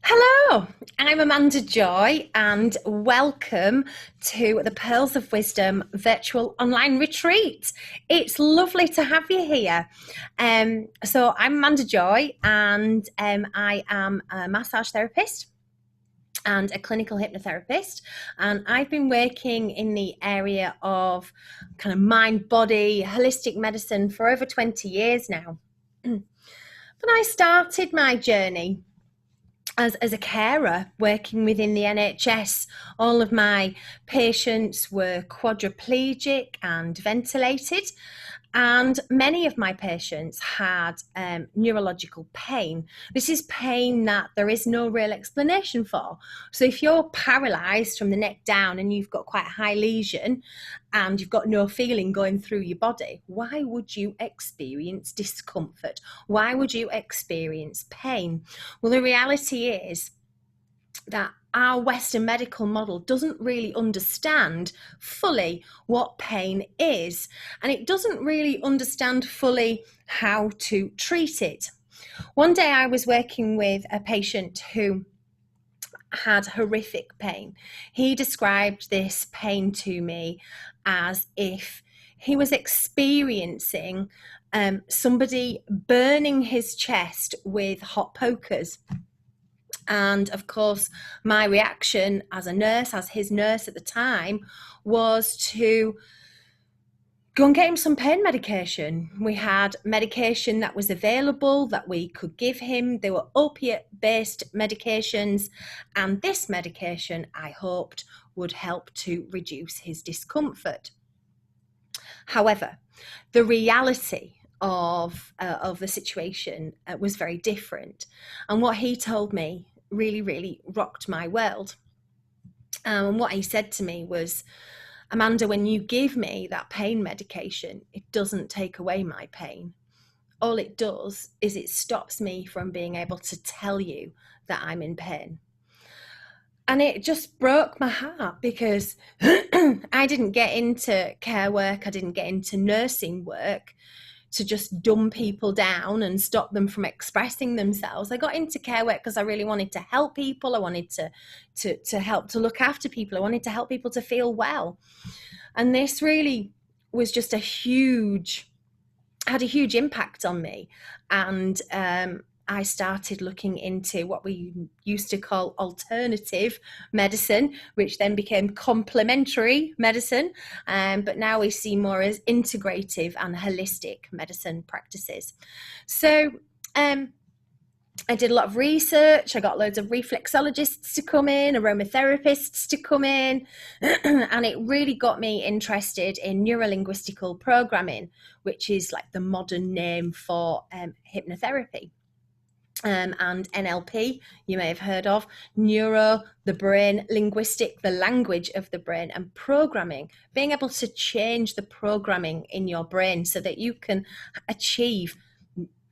Hello, I'm Amanda Joy, and welcome to the Pearls of Wisdom virtual online retreat. It's lovely to have you here. So, I'm Amanda Joy, and I am a massage therapist and a clinical hypnotherapist, and I've been working in the area of kind of mind body holistic medicine for over 20 years now. But I started my journey as a carer working within the NHS. All of my patients were quadriplegic and ventilated, and many of my patients had neurological pain. This is pain that there is no real explanation for. So if you're paralysed from the neck down and you've got quite a high lesion and you've got no feeling going through your body, why would you experience discomfort? Why would you experience pain? Well, the reality is that our Western medical model doesn't really understand fully what pain is, and it doesn't really understand fully how to treat it. One day I was working with a patient who had horrific pain. He described this pain to me as if he was experiencing somebody burning his chest with hot pokers. And of course, my reaction as a nurse, as his nurse at the time, was to go and get him some pain medication. We had medication that was available that we could give him. They were opiate-based medications, and this medication, I hoped, would help to reduce his discomfort. However, the reality of the situation was very different, and what he told me really rocked my world. And what he said to me was, Amanda, when you give me that pain medication, it doesn't take away my pain. All it does is it stops me from being able to tell you that I'm in pain. And it just broke my heart, because I didn't get into care work, I didn't get into nursing work to just dumb people down and stop them from expressing themselves. I got into care work because I really wanted to help people. I wanted to help to look after people. I wanted to help people to feel well. And this really was just had a huge impact on me. And I started looking into what we used to call alternative medicine, which then became complementary medicine. But now we see more as integrative and holistic medicine practices. So I did a lot of research. I got loads of reflexologists to come in, aromatherapists to come in, and it really got me interested in neuro-linguistical programming, which is like the modern name for hypnotherapy. And NLP, you may have heard of, neuro, the brain, linguistic, the language of the brain, and programming, being able to change the programming in your brain so that you can achieve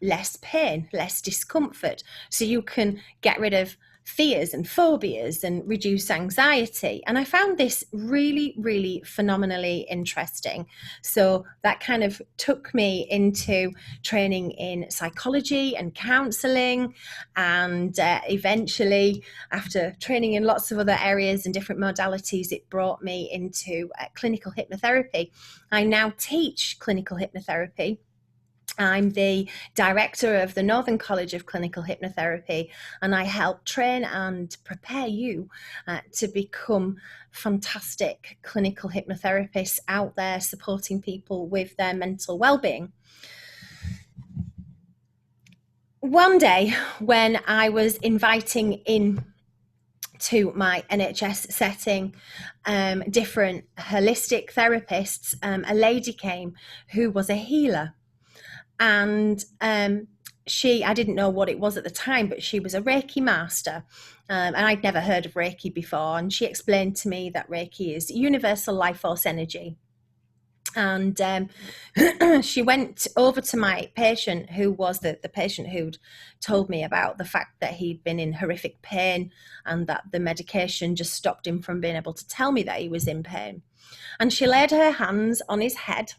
less pain, less discomfort, so you can get rid of fears and phobias and reduce anxiety. And I found this really phenomenally interesting. So that kind of took me into training in psychology and counseling, and eventually, after training in lots of other areas and different modalities, it brought me into clinical hypnotherapy. I now teach clinical hypnotherapy. I'm the director of the Northern College of Clinical Hypnotherapy, and I help train and prepare you to become fantastic clinical hypnotherapists out there supporting people with their mental well-being. One day when I was inviting in to my NHS setting different holistic therapists, a lady came who was a healer. And I didn't know what it was at the time, but she was a Reiki master. And I'd never heard of Reiki before. And she explained to me that Reiki is universal life force energy. And she went over to my patient, who was the patient who'd told me about the fact that he'd been in horrific pain and that the medication just stopped him from being able to tell me that he was in pain. And she laid her hands on his head,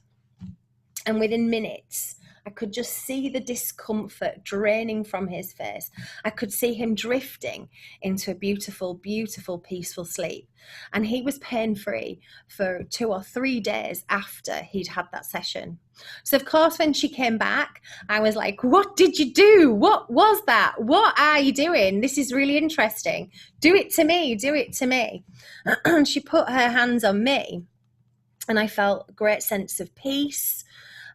and within minutes, I could just see the discomfort draining from his face. I could see him drifting into a beautiful, beautiful, peaceful sleep. And he was pain-free for 2 or 3 days after he'd had that session. So, of course, when she came back, I was like, what did you do? What was that? What are you doing? This is really interesting. Do it to me. Do it to me. And she put her hands on me, and I felt a great sense of peace.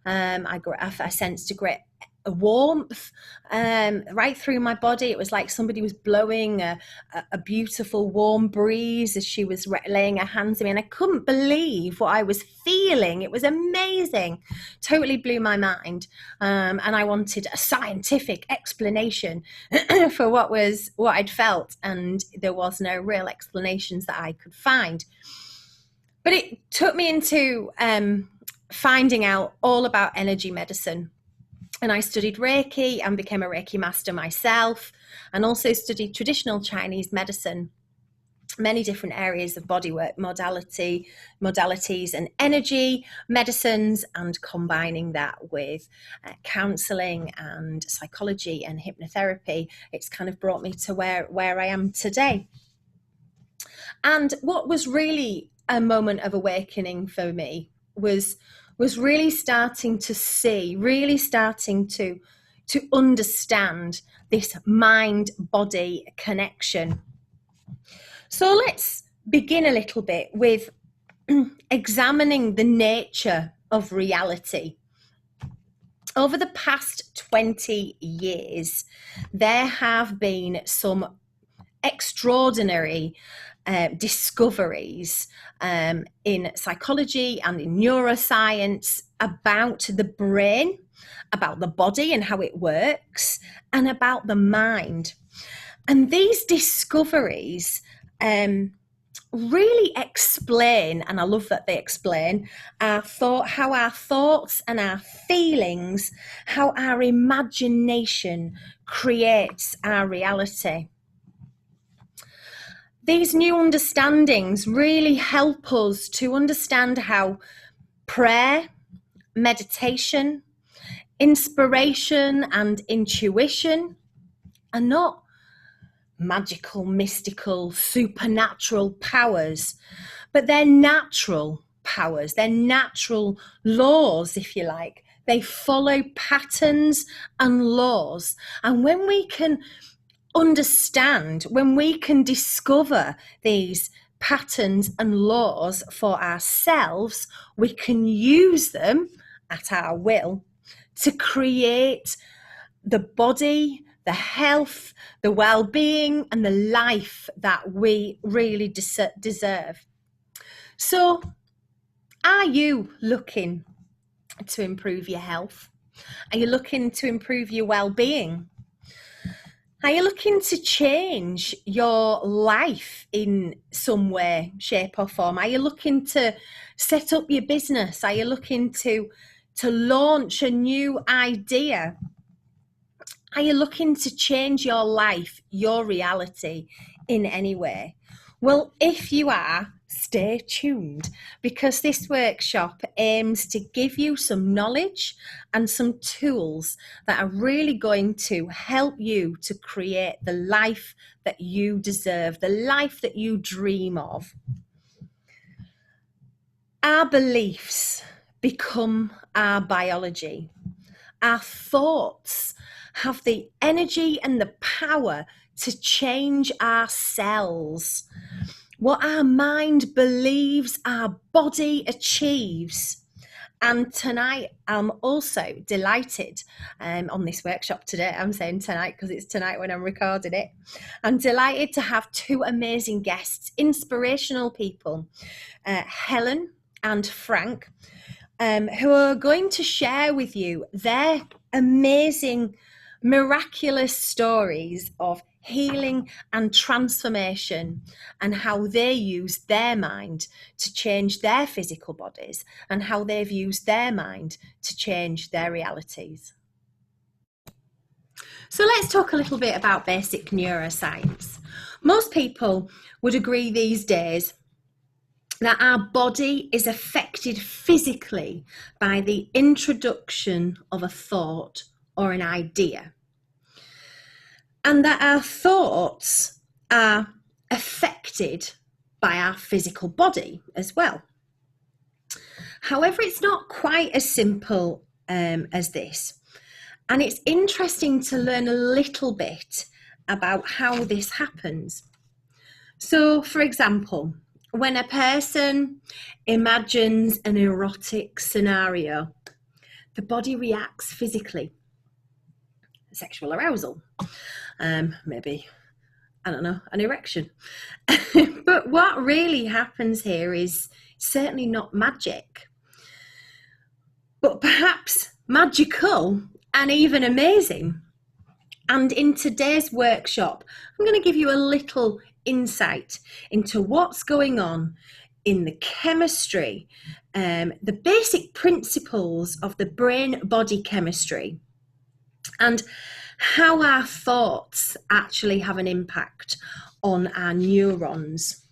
I sensed a great warmth right through my body. It was like somebody was blowing a beautiful warm breeze as she was laying her hands on me, and I couldn't believe what I was feeling. It was amazing. Totally blew my mind, and I wanted a scientific explanation for what I'd felt, and there was no real explanations that I could find. But it took me into finding out all about energy medicine. And I studied Reiki and became a Reiki master myself, and also studied traditional Chinese medicine, many different areas of bodywork modalities and energy medicines, and combining that with counseling and psychology and hypnotherapy. It's kind of brought me to where I am today. And what was really a moment of awakening for me was really starting to see, really starting to understand this mind-body connection. So let's begin a little bit with examining the nature of reality. Over the past 20 years, there have been some extraordinary discoveries in psychology and in neuroscience about the brain, about the body and how it works, and about the mind. And these discoveries really explain, and I love that they explain, how our thoughts and our feelings, how our imagination creates our reality. These new understandings really help us to understand how prayer, meditation, inspiration, and intuition are not magical, mystical, supernatural powers, but they're natural powers. They're natural laws, if you like. They follow patterns and laws. And when we can understand, when we can discover these patterns and laws for ourselves, we can use them at our will to create the body, the health, the well-being, and the life that we really deserve. So, are you looking to improve your health? Are you looking to improve your well-being? Are you looking to change your life in some way, shape or form? Are you looking to set up your business? Are you looking to launch a new idea? Are you looking to change your life, your reality in any way? Well, if you are, stay tuned, because this workshop aims to give you some knowledge and some tools that are really going to help you to create the life that you deserve, the life that you dream of. Our beliefs become our biology. Our thoughts have the energy and the power to change our cells. What our mind believes, our body achieves. And tonight, I'm also delighted on this workshop today. I'm saying tonight because it's tonight when I'm recording it. I'm delighted to have two amazing guests, inspirational people, Helen and Frank, who are going to share with you their amazing, miraculous stories of healing and transformation, and how they use their mind to change their physical bodies, and how they've used their mind to change their realities. So let's talk a little bit about basic neuroscience. Most people would agree these days that our body is affected physically by the introduction of a thought or an idea, and that our thoughts are affected by our physical body as well. However, it's not quite as simple as this, and it's interesting to learn a little bit about how this happens. So, for example, when a person imagines an erotic scenario, the body reacts physically. Sexual arousal, maybe, I don't know, an erection. But what really happens here is certainly not magic, but perhaps magical and even amazing. And in today's workshop, I'm going to give you a little insight into what's going on in the chemistry, the basic principles of the brain-body chemistry, and how our thoughts actually have an impact on our neurons.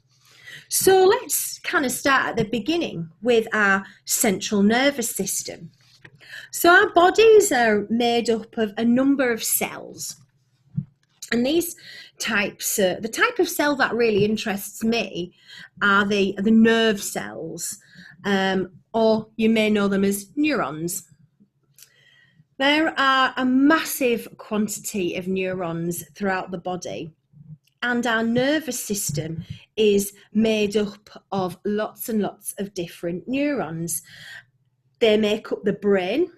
So let's kind of start at the beginning with our central nervous system. So our bodies are made up of a number of cells. And these types, the type of cell that really interests me are the nerve cells, or you may know them as neurons. There are a massive quantity of neurons throughout the body, and our nervous system is made up of lots and lots of different neurons. They make up the brain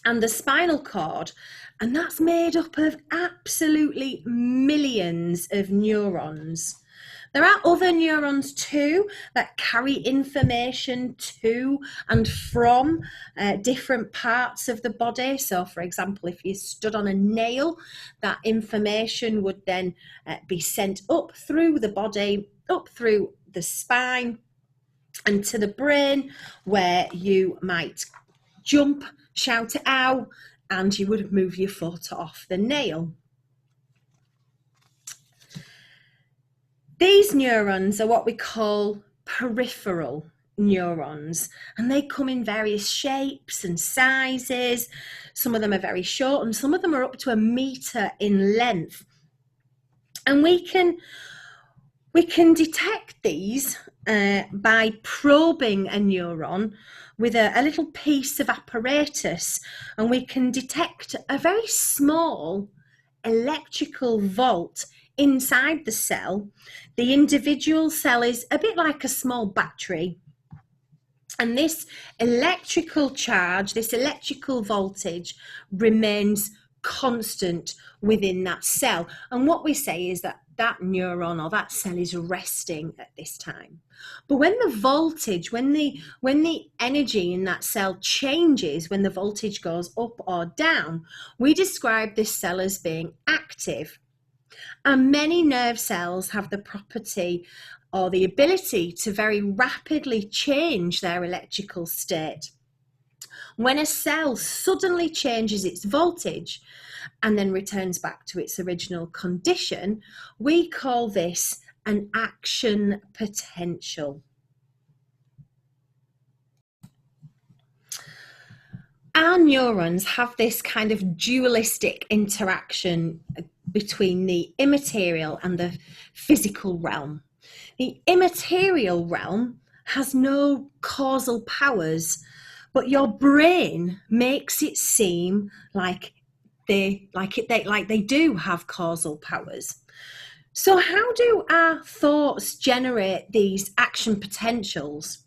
and the spinal cord, and that's made up of absolutely millions of neurons. There are other neurons too that carry information to and from different parts of the body. So, for example, if you stood on a nail, that information would then be sent up through the body, up through the spine, and to the brain, where you might jump, shout ow, and you would move your foot off the nail. These neurons are what we call peripheral neurons, and they come in various shapes and sizes. Some of them are very short, and some of them are up to 1 meter in length. And we can detect these by probing a neuron with a little piece of apparatus, and we can detect a very small electrical volt inside the cell. The individual cell is a bit like a small battery, and this electrical charge, this electrical voltage, remains constant within that cell. And what we say is that that neuron or that cell is resting at this time. But when the voltage, when the energy in that cell changes, when the voltage goes up or down, we describe this cell as being active. And many nerve cells have the property or the ability to very rapidly change their electrical state. When a cell suddenly changes its voltage and then returns back to its original condition, we call this an action potential. Our neurons have this kind of dualistic interaction between the immaterial and the physical realm. The immaterial realm has no causal powers, but your brain makes it seem like they do have causal powers. So how do our thoughts generate these action potentials?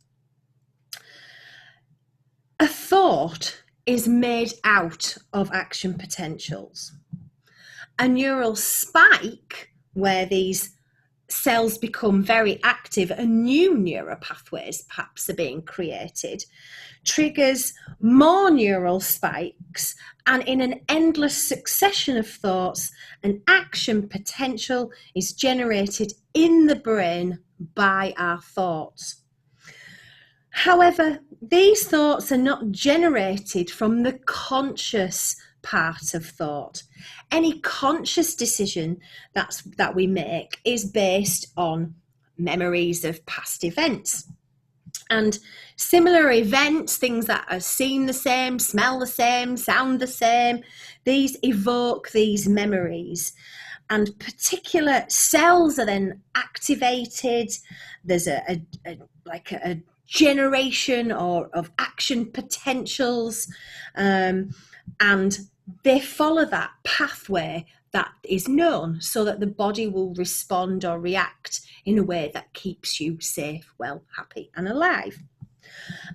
A thought is made out of action potentials. A neural spike, where these cells become very active and new neural pathways perhaps are being created, triggers more neural spikes, and in an endless succession of thoughts, an action potential is generated in the brain by our thoughts. However, these thoughts are not generated from the conscious part of thought. Any conscious decision that we make is based on memories of past events. And similar events, things that are seen the same, smell the same, sound the same, these evoke these memories. And particular cells are then activated. There's a generation of action potentials, and they follow that pathway that is known, so that the body will respond or react in a way that keeps you safe, well, happy and alive.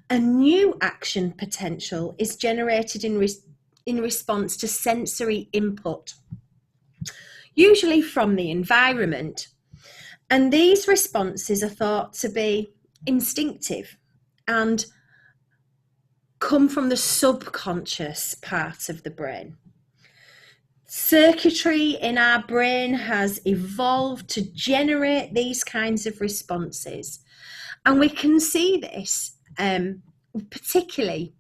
A new action potential is generated in response to sensory input, usually from the environment. And these responses are thought to be instinctive and come from the subconscious part of the brain. Circuitry in our brain has evolved to generate these kinds of responses. And we can see this particularly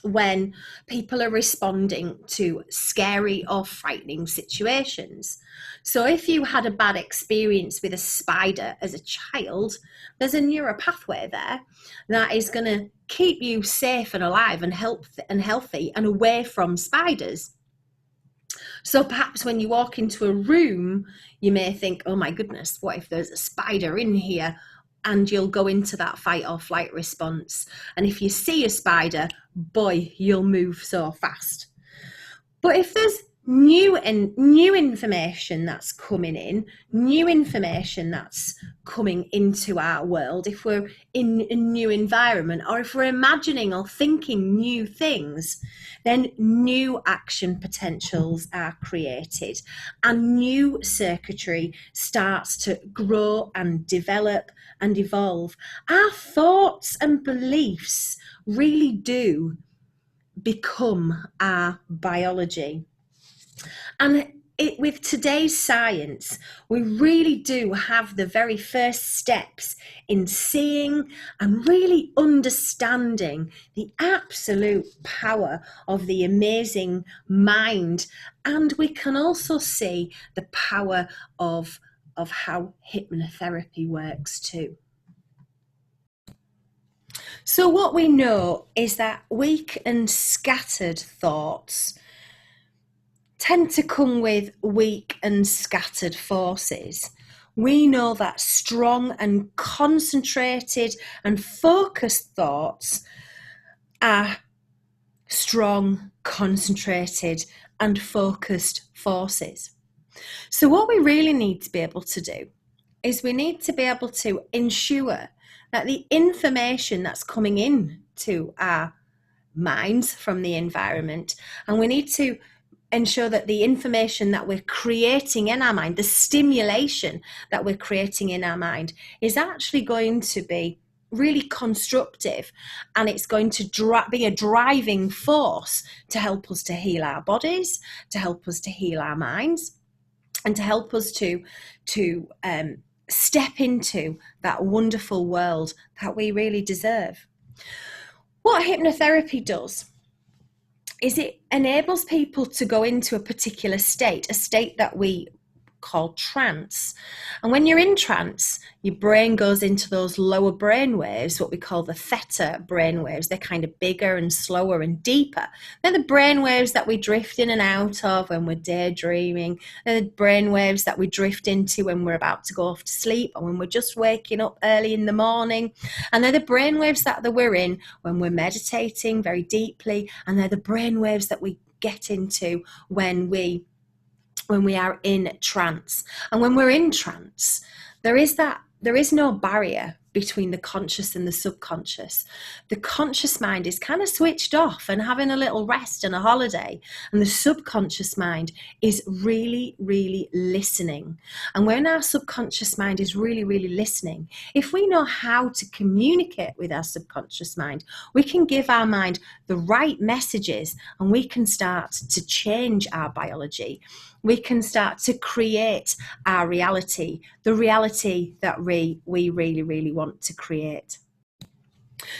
when people are responding to scary or frightening situations. So if you had a bad experience with a spider as a child, there's a neural pathway there that is going to keep you safe and alive and healthy and away from spiders. So perhaps when you walk into a room, you may think, oh my goodness, what if there's a spider in here? And you'll go into that fight or flight response. And if you see a spider, boy, you'll move so fast. But if there's new information that's coming in, new information that's coming into our world, if we're in a new environment, or if we're imagining or thinking new things, then new action potentials are created and new circuitry starts to grow and develop and evolve. Our thoughts and beliefs really do become our biology. And with today's science, we really do have the very first steps in seeing and really understanding the absolute power of the amazing mind. And we can also see the power of how hypnotherapy works too. So what we know is that weak and scattered thoughts tend to come with weak and scattered forces. We know that strong and concentrated and focused thoughts are strong, concentrated and focused forces. So what we really need to be able to do is we need to be able to ensure that the information that's coming in to our minds from the environment, and we need to ensure that the information that we're creating in our mind, the stimulation that we're creating in our mind, is actually going to be really constructive, and it's going to be a driving force to help us to heal our bodies, to help us to heal our minds, and to help us to step into that wonderful world that we really deserve. What hypnotherapy does is it enables people to go into a particular state, a state that we call trance. And when you're in trance, your brain goes into those lower brain waves, what we call the theta brain waves. They're kind of bigger and slower and deeper. They're the brain waves that we drift in and out of when we're daydreaming. They're the brain waves that we drift into when we're about to go off to sleep or when we're just waking up early in the morning. And they're the brain waves that we're in when we're meditating very deeply. And they're the brain waves that we get into when we are in trance. And when we're in trance, there is no barrier between the conscious and the subconscious. The conscious mind is kind of switched off and having a little rest and a holiday, and the subconscious mind is really, really listening. And when our subconscious mind is really, really listening, if we know how to communicate with our subconscious mind, we can give our mind the right messages, and we can start to change our biology. We can start to create our reality, the reality that we really, really want to create.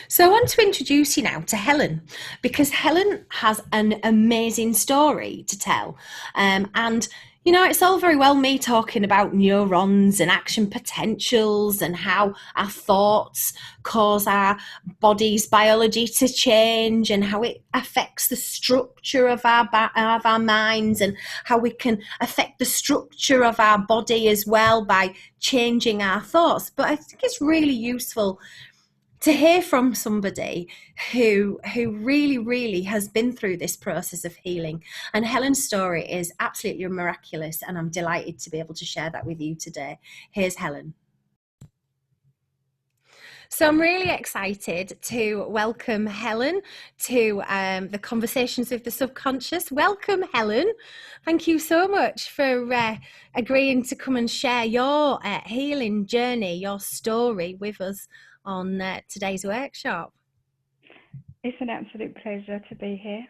So I want to introduce you now to Helen, because Helen has an amazing story to tell. And You know, it's all very well me talking about neurons and action potentials and how our thoughts cause our body's biology to change and how it affects the structure of our minds and how we can affect the structure of our body as well by changing our thoughts. But I think it's really useful to hear from somebody who really has been through this process of healing. And Helen's story is absolutely miraculous, and I'm delighted to be able to share that with you today. Here's Helen. So I'm really excited to welcome Helen to the Conversations with the Subconscious. Welcome, Helen. Thank you so much for agreeing to come and share your healing journey, your story with us on today's workshop. It's an absolute pleasure to be here.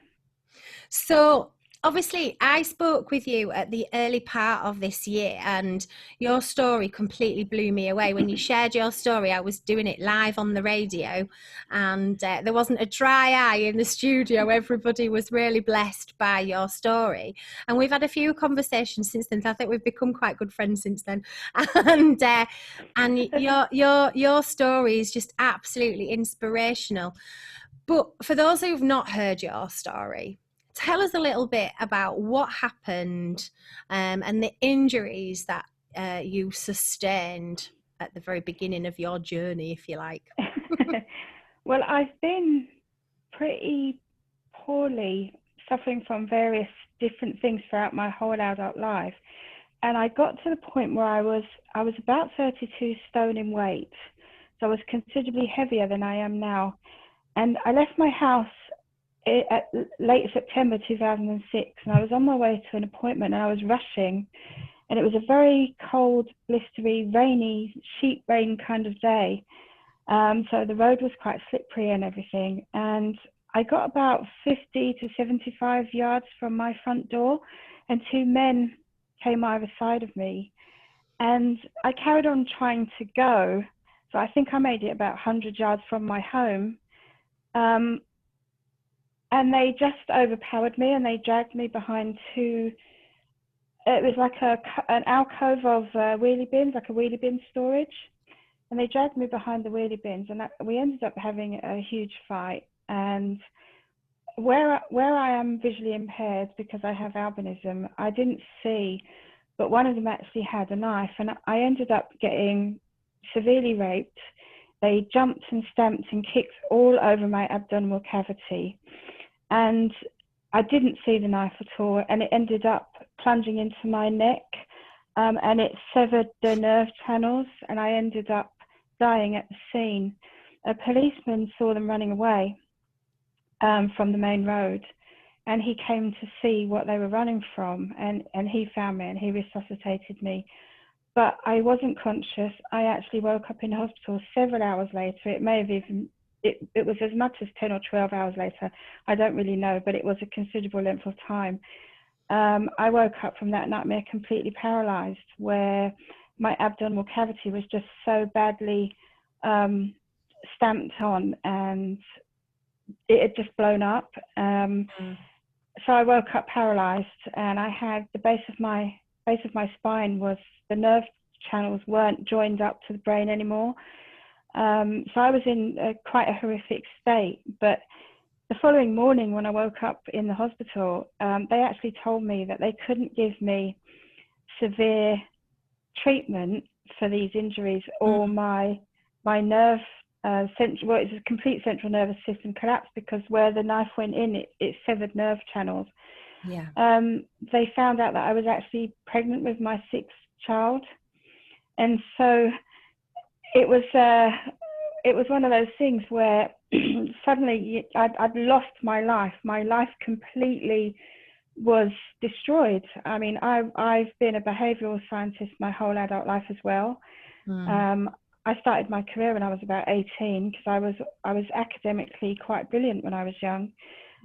So obviously I spoke with you at the early part of this year, and your story completely blew me away. When you shared your story, I was doing it live on the radio, and there wasn't a dry eye in the studio. Everybody was really blessed by your story, and we've had a few conversations since then. I think we've become quite good friends since then, and your story is just absolutely inspirational. But for those who've not heard your story, tell us a little bit about what happened and the injuries that you sustained at the very beginning of your journey, if you like. Well, I've been pretty poorly, suffering from various different things throughout my whole adult life. And I got to the point where I was about 32 stone in weight. So I was considerably heavier than I am now. And I left my house at late September 2006, and I was on my way to an appointment, and I was rushing, and it was a very cold, blistery, rainy, sheet rain kind of day. So the road was quite slippery and everything. And I got about 50 to 75 yards from my front door, and two men came either side of me. And I carried on trying to go. So I think I made it about 100 yards from my home. And they just overpowered me, and they dragged me behind it was like an alcove of wheelie bins, like a wheelie bin storage. And they dragged me behind the wheelie bins, and we ended up having a huge fight. And where I am visually impaired because I have albinism, I didn't see, but one of them actually had a knife, and I ended up getting severely raped. They jumped and stamped and kicked all over my abdominal cavity. And I didn't see the knife at all, and it ended up plunging into my neck, and it severed the nerve channels, and I ended up dying at the scene. A policeman saw them running away from the main road, and he came to see what they were running from, and he found me, and he resuscitated me. But I wasn't conscious. I actually woke up in hospital several hours later. It may have even it was as much as 10 or 12 hours later. I don't really know, but it was a considerable length of time. I woke up from that nightmare completely paralyzed, where my abdominal cavity was just so badly stamped on, and it had just blown up. So I woke up paralyzed, and I had the base of my spine was, the nerve channels weren't joined up to the brain anymore. So I was in quite a horrific state. But the following morning, when I woke up in the hospital, they actually told me that they couldn't give me severe treatment for these injuries, or my nerve it's a complete central nervous system collapse, because where the knife went in, it severed nerve channels. Yeah. They found out that I was actually pregnant with my 6th child, and so it was one of those things where suddenly I'd lost my life. My life completely was destroyed. I mean, I've been a behavioral scientist my whole adult life as well. I started my career when I was about 18, because I was academically quite brilliant when I was young,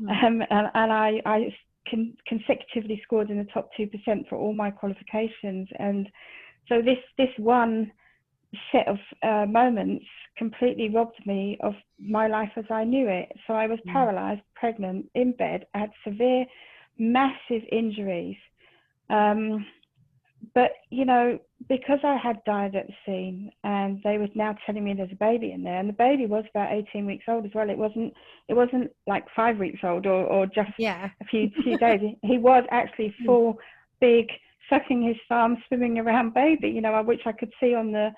and I consecutively scored in the top 2% for all my qualifications. And so this one set of moments completely robbed me of my life as I knew it. So I was paralyzed, pregnant, in bed. I had severe, massive injuries. But, because I had died at the scene, and they were now telling me there's a baby in there, and the baby was about 18 weeks old as well. It wasn't like 5 weeks old or just a few days. He was actually full, big, sucking his thumb, swimming around baby, which I could see on the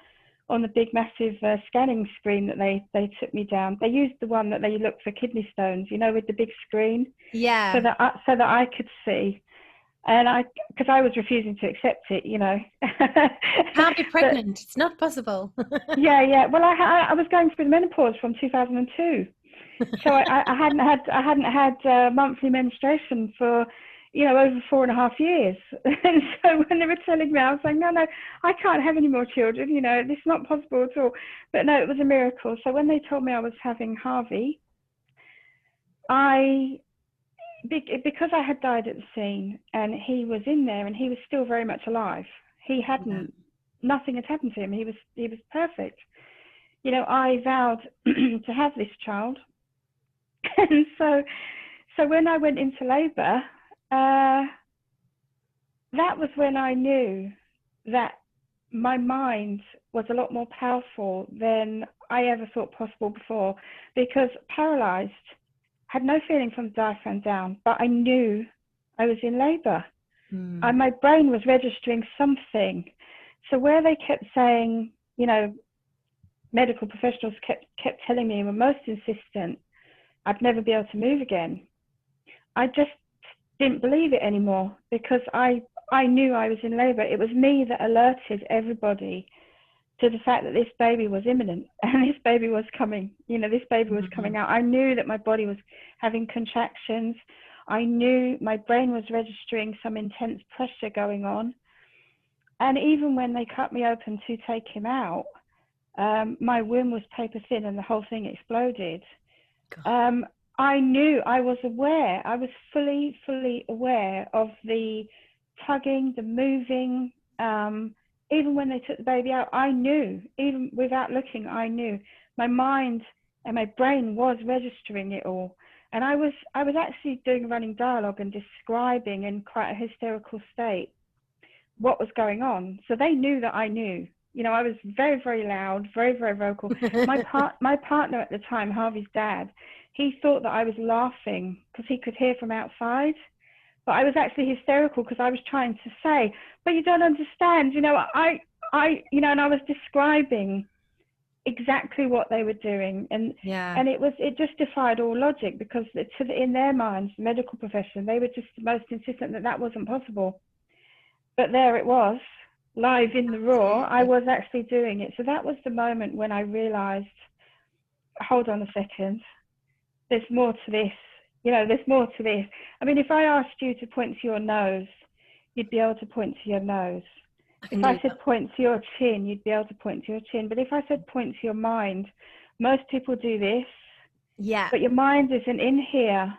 big, massive scanning screen that they took me down. They used the one that they look for kidney stones, with the big screen. Yeah. So that I could see. And because I was refusing to accept it, Can't be pregnant. It's not possible. Yeah. Well, I was going through the menopause from 2002, so I hadn't had monthly menstruation for over 4.5 years. And so when they were telling me, I was like, no, I can't have any more children. It's not possible at all. But no, it was a miracle. So when they told me I was having Harvey, because I had died at the scene, and he was in there, and he was still very much alive. He hadn't, nothing had happened to him. He was perfect. I vowed to have this child, and so when I went into labour, that was when I knew that my mind was a lot more powerful than I ever thought possible before, because paralysed, had no feeling from the diaphragm down, but I knew I was in labour. And my brain was registering something. So where they kept saying, medical professionals kept telling me, were most insistent, I'd never be able to move again. I just didn't believe it anymore, because I knew I was in labour. It was me that alerted everybody to the fact that this baby was imminent, and this baby was coming. This baby was coming out. I knew that my body was having contractions. I knew my brain was registering some intense pressure going on. And even when they cut me open to take him out, my womb was paper thin and the whole thing exploded. I knew, I was aware, I was fully aware of the tugging, the moving. Even when they took the baby out, I knew, even without looking, I knew. My mind and my brain was registering it all. And I was actually doing a running dialogue and describing in quite a hysterical state what was going on. So they knew that I knew. I was very, very loud, very, very vocal. My partner at the time, Harvey's dad, he thought that I was laughing because he could hear from outside. But I was actually hysterical because I was trying to say, but you don't understand, and I was describing exactly what they were doing, and it just defied all logic, because in their minds, the medical profession, they were just the most insistent that wasn't possible. But there it was, live in the raw. I was actually doing it. So that was the moment when I realized, hold on a second, there's more to this. There's more to this. I mean, if I asked you to point to your nose, you'd be able to point to your nose. If I said point to your chin, you'd be able to point to your chin. But if I said point to your mind, most people do this. Yeah. But your mind isn't in here.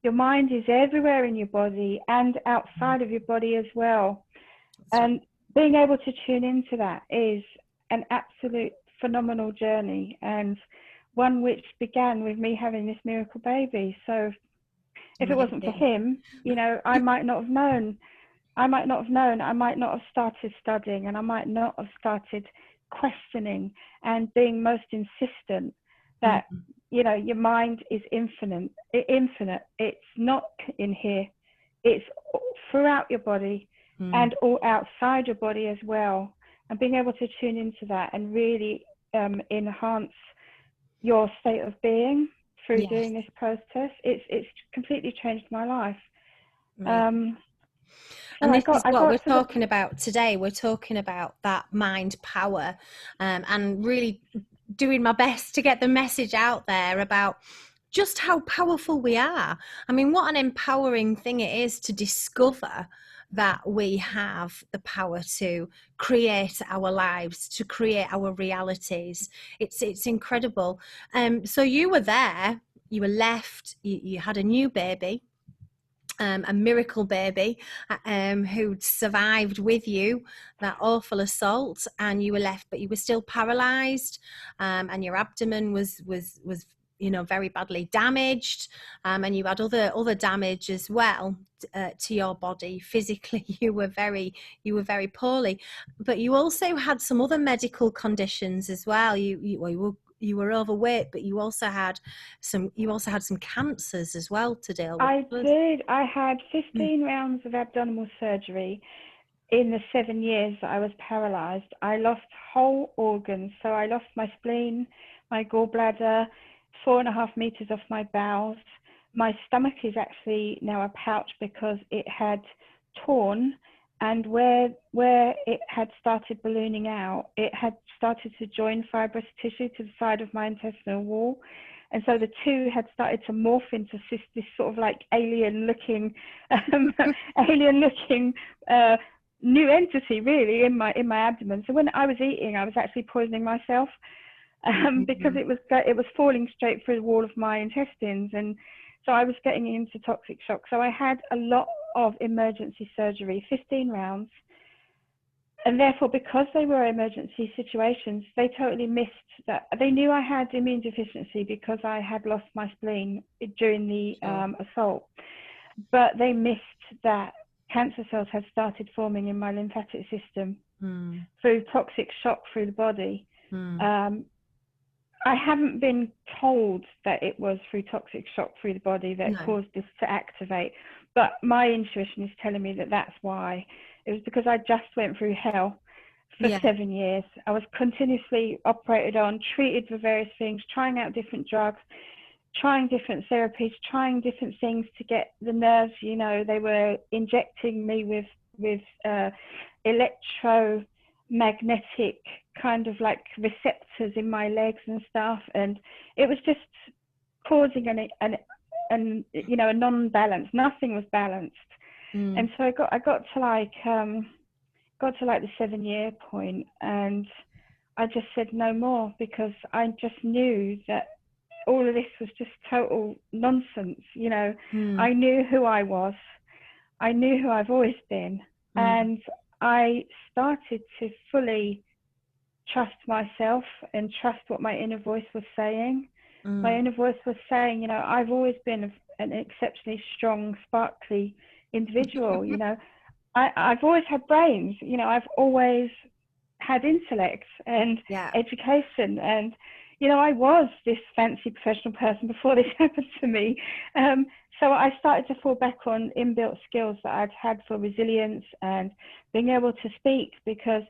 Your mind is everywhere in your body and outside of your body as well. And being able to tune into that is an absolute phenomenal journey, and one which began with me having this miracle baby. So if it wasn't for him, I might not have known. I might not have started studying, and I might not have started questioning and being most insistent that, your mind is infinite. It's not in here. It's throughout your body and all outside your body as well. And being able to tune into that and really enhance your state of being through doing this process, it's completely changed my life. And this is what we're talking about today. We're talking about that mind power, and really doing my best to get the message out there about just how powerful we are. I mean, what an empowering thing it is to discover that we have the power to create our lives, to create our realities. It's incredible. So you were there, you were left, you had a new baby, a miracle baby, who'd survived with you that awful assault, and you were left, but you were still paralyzed, and your abdomen was very badly damaged, and you had other damage as well to your body. Physically, you were very poorly, but you also had some other medical conditions as well. You were overweight, but you also had some cancers as well to deal with. I did. I had 15 rounds of abdominal surgery in the 7 years that I was paralyzed. I lost whole organs. So I lost my spleen, my gallbladder, 4.5 meters off my bowels. My stomach is actually now a pouch because it had torn, and where it had started ballooning out, it had started to join fibrous tissue to the side of my intestinal wall. And so the two had started to morph into this sort of like alien looking new entity really in my abdomen. So when I was eating, I was actually poisoning myself because it was falling straight through the wall of my intestines, and so I was getting into toxic shock. So I had a lot of emergency surgery, 15 rounds, and therefore, because they were emergency situations, they totally missed that. They knew I had immune deficiency because I had lost my spleen during the assault, but they missed that cancer cells had started forming in my lymphatic system through toxic shock through the body. I haven't been told that it was through toxic shock through the body that caused this to activate, but my intuition is telling me that that's why. It was because I just went through hell for 7 years. I was continuously operated on, treated for various things, trying out different drugs, trying different therapies, trying different things to get the nerves. They were injecting me with electromagnetic kind of like receptors in my legs and stuff, and it was just causing a non-balance. Nothing was balanced. And so I got to like the 7-year point, and I just said no more, because I just knew that all of this was just total nonsense. I knew who I was. I knew who I've always been. And I started to fully trust myself and trust what my inner voice was saying. My inner voice was saying, I've always been an exceptionally strong, sparkly individual. I've always had brains. I've always had intellect and education, and I was this fancy professional person before this happened to me. So I started to fall back on inbuilt skills that I'd had for resilience and being able to speak, because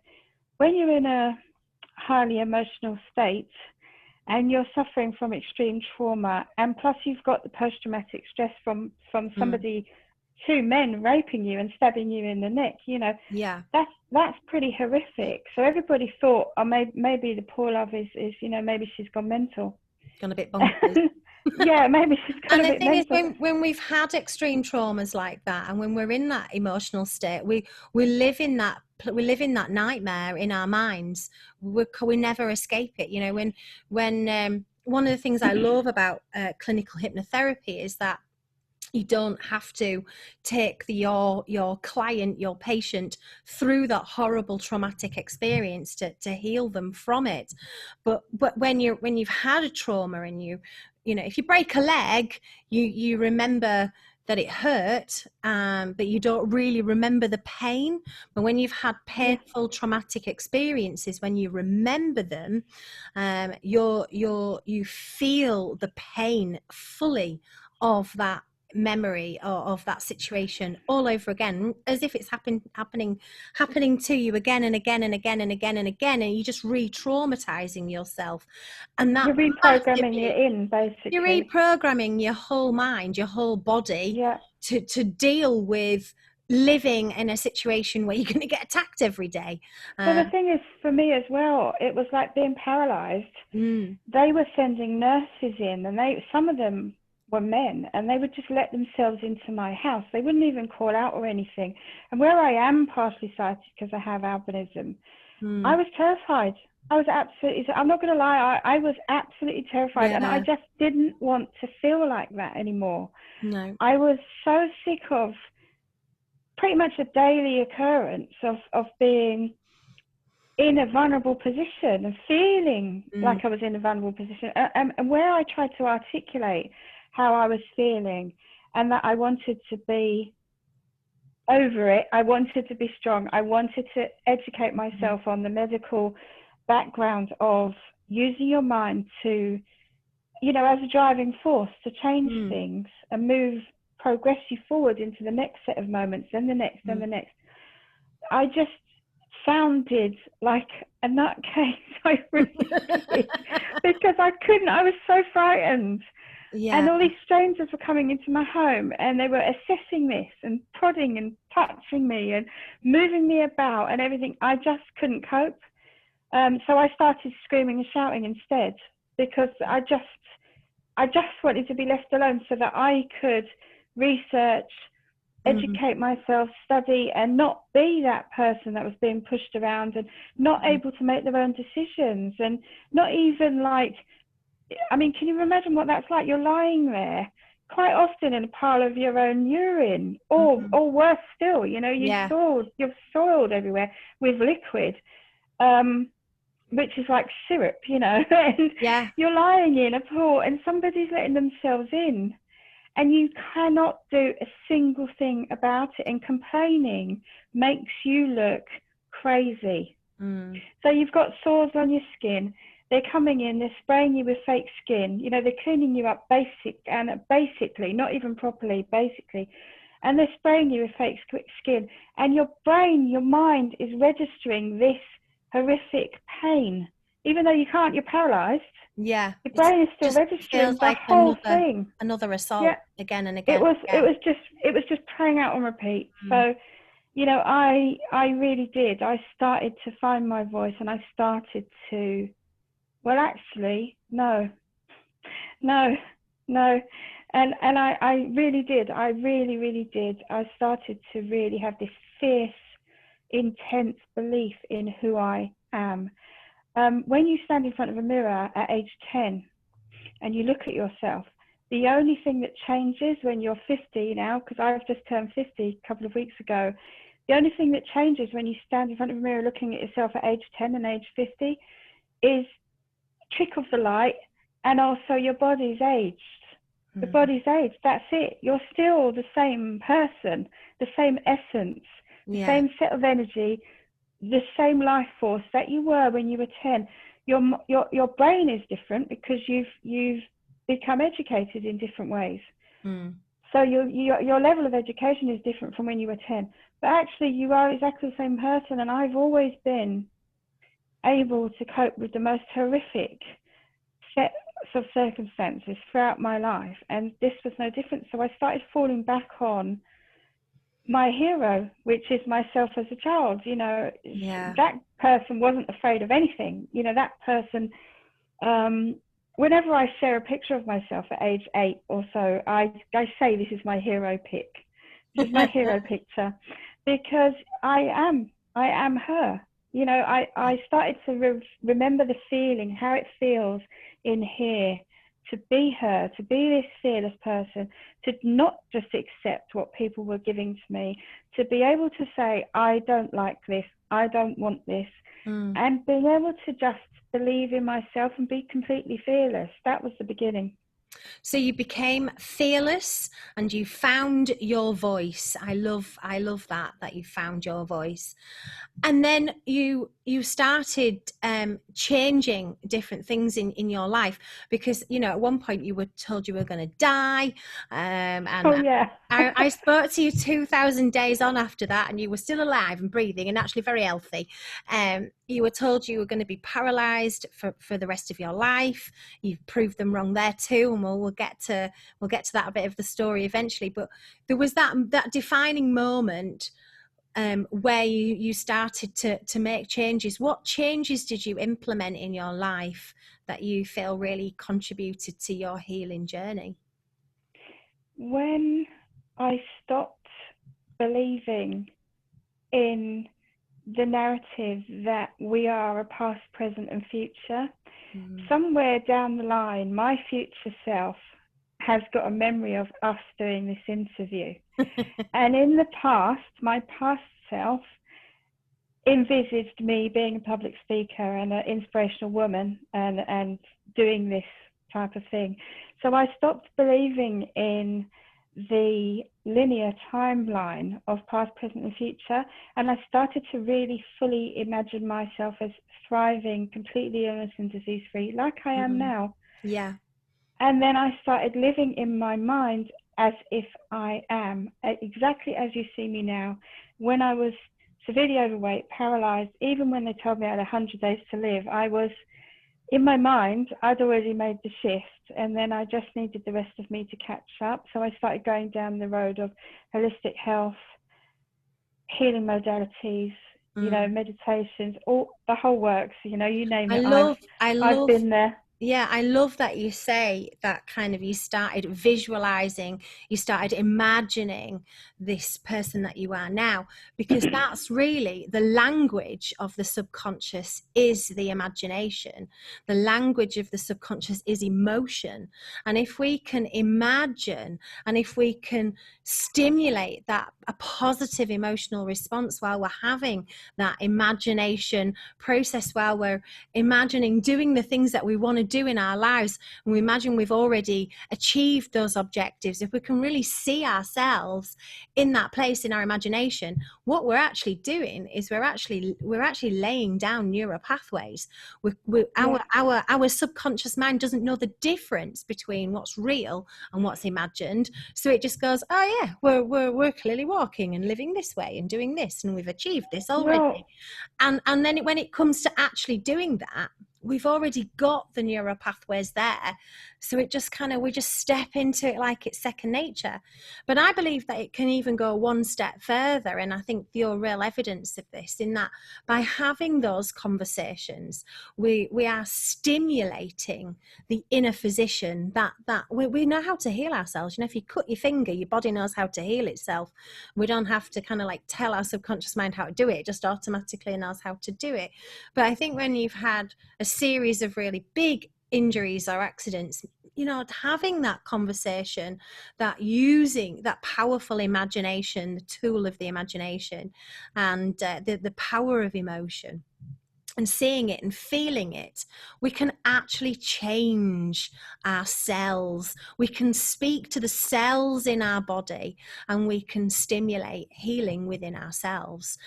when you're in a highly emotional state and you're suffering from extreme trauma, and plus you've got the post-traumatic stress from somebody, 2 men raping you and stabbing you in the neck, that's pretty horrific. So everybody thought, oh, maybe the poor love is maybe she's gone mental. Gone a bit bonkers. Maybe she's gone a bit mental. And the thing is, when we've had extreme traumas like that, and when we're in that emotional state, we live in that nightmare in our minds. We never escape it. When one of the things I love about clinical hypnotherapy is that you don't have to take your client, your patient, through that horrible traumatic experience to heal them from it. But when you've had a trauma, and if you break a leg, you remember that it hurt, but you don't really remember the pain. But when you've had painful, traumatic experiences, when you remember them, you feel the pain fully of that memory of that situation all over again, as if it's happening to you again and again and again and again and again, and you're just re-traumatizing yourself. And that you're reprogramming it in, basically. You're reprogramming your whole mind, your whole body to deal with living in a situation where you're going to get attacked every day. So the thing is, for me as well, it was like being paralyzed. They were sending nurses in, and some of them were men, and they would just let themselves into my house. They wouldn't even call out or anything. And where I am partially sighted because I have albinism, I was terrified. I'm not going to lie, I was absolutely terrified. And I just didn't want to feel like that anymore. No. I was so sick of pretty much a daily occurrence of being in a vulnerable position and feeling like I was in a vulnerable position, and where I tried to articulate how I was feeling and that I wanted to be over it, I wanted to be strong, I wanted to educate myself on the medical background of using your mind to, you know, as a driving force to change things and progress you forward into the next set of moments, then the next, then the next. I just sounded like a nutcase. I really did, because I was so frightened. Yeah. And all these strangers were coming into my home and they were assessing this and prodding and touching me and moving me about and everything. I just couldn't cope. So I started screaming and shouting instead, because I just wanted to be left alone so that I could research, educate myself, study, and not be that person that was being pushed around and not able to make their own decisions, and not even like, I mean, can you imagine what that's like? You're lying there quite often in a pile of your own urine, or worse still, you know, you're soiled everywhere with liquid, which is like syrup, you know, and you're lying in a pool and somebody's letting themselves in and you cannot do a single thing about it, and complaining makes you look crazy. So you've got sores on your skin, they're coming in, they're spraying you with fake skin, you know, they're cleaning you up basically, not even properly, basically, and they're spraying you with fake skin, and your brain, your mind is registering this horrific pain, even though you can't, you're paralyzed. Your brain is still registering the whole thing. Another assault again and again. It was just playing out on repeat. So, you know, I really did. I started to find my voice, and I started to, well, actually, no. And I really did. I really did. I started to really have this fierce, intense belief in who I am. When you stand in front of a mirror at age 10 and you look at yourself, the only thing that changes when you're 50 now, because I've just turned 50 a couple of weeks ago, the only thing that changes when you stand in front of a mirror looking at yourself at age 10 and age 50 is trick of the light, and also your body's aged. The body's aged, that's it. You're still the same person, the same essence, the same set of energy, the same life force that you were when you were 10. Your brain is different because you've become educated in different ways. So your level of education is different from when you were 10. But actually, you are exactly the same person, and I've always been able to cope with the most horrific sets of circumstances throughout my life, and this was no different. So I started falling back on my hero, which is myself as a child. You know, that person wasn't afraid of anything. You know, that person, whenever I share a picture of myself at age 8 or so, I say this is my hero pic. This is my hero picture, because I am her. You know, I started to remember the feeling, how it feels in here to be her, to be this fearless person, to not just accept what people were giving to me, to be able to say, I don't like this, I don't want this, and being able to just believe in myself and be completely fearless. That was the beginning. So you became fearless and you found your voice. I love that you found your voice. And then you started changing different things in your life, because, you know, at one point you were told you were going to die. And I spoke to you 2,000 days on after that, and you were still alive and breathing and actually very healthy. You were told you were going to be paralyzed for the rest of your life. You've proved them wrong there too, and we'll get to that bit of the story eventually. But there was that defining moment where you started to make changes. What changes did you implement in your life that you feel really contributed to your healing journey? When I stopped believing in the narrative that we are a past, present and future, somewhere down the line, my future self has got a memory of us doing this interview. And in the past, my past self envisaged me being a public speaker and an inspirational woman and doing this type of thing. So I stopped believing in the linear timeline of past, present, and future, and I started to really fully imagine myself as thriving, completely illness and disease free, like I am now. Yeah. And then I started living in my mind as if I am exactly as you see me now. When I was severely overweight, paralyzed, even when they told me I had 100 days to live, I was, in my mind, I'd already made the shift, and then I just needed the rest of me to catch up. So I started going down the road of holistic health, healing modalities, you know, meditations, all the whole works, you know, you name it. I've been there. Yeah, I love that you say that kind of you started visualizing, you started imagining this person that you are now, because that's really the language of the subconscious is the imagination. The language of the subconscious is emotion. And if we can imagine and if we can stimulate that a positive emotional response while we're having that imagination process, while we're imagining doing the things that we want to do in our lives, and we imagine we've already achieved those objectives, if we can really see ourselves in that place in our imagination, what we're actually doing is we're actually laying down neural pathways. Our subconscious mind doesn't know the difference between what's real and what's imagined, so it just goes, oh yeah, we're clearly walking and living this way and doing this, and we've achieved this already. And then when it comes to actually doing that, we've already got the neural pathways there. So it just kind of, we just step into it like it's second nature. But I believe that it can even go one step further. And I think you're real evidence of this, in that by having those conversations, we are stimulating the inner physician that we know how to heal ourselves. You know, if you cut your finger, your body knows how to heal itself. We don't have to kind of like tell our subconscious mind how to do it. It just automatically knows how to do it. But I think when you've had a series of really big injuries or accidents, you know, having that conversation, that using that powerful imagination, the tool of the imagination, and the power of emotion, and seeing it and feeling it, we can actually change our cells. We can speak to the cells in our body, and we can stimulate healing within ourselves.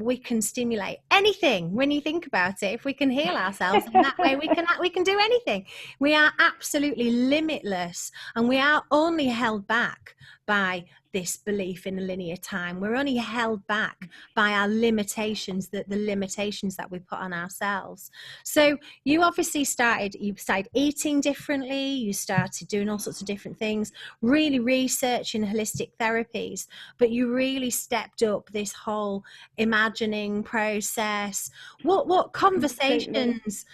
We can stimulate anything. When you think about it, if we can heal ourselves in that way, we can do anything. We are absolutely limitless, and we are only held back by this belief in a linear time. We're only held back by our limitations, the limitations that we put on ourselves. So you obviously started eating differently, you started doing all sorts of different things, really researching holistic therapies, but you really stepped up this whole imagining process. What conversations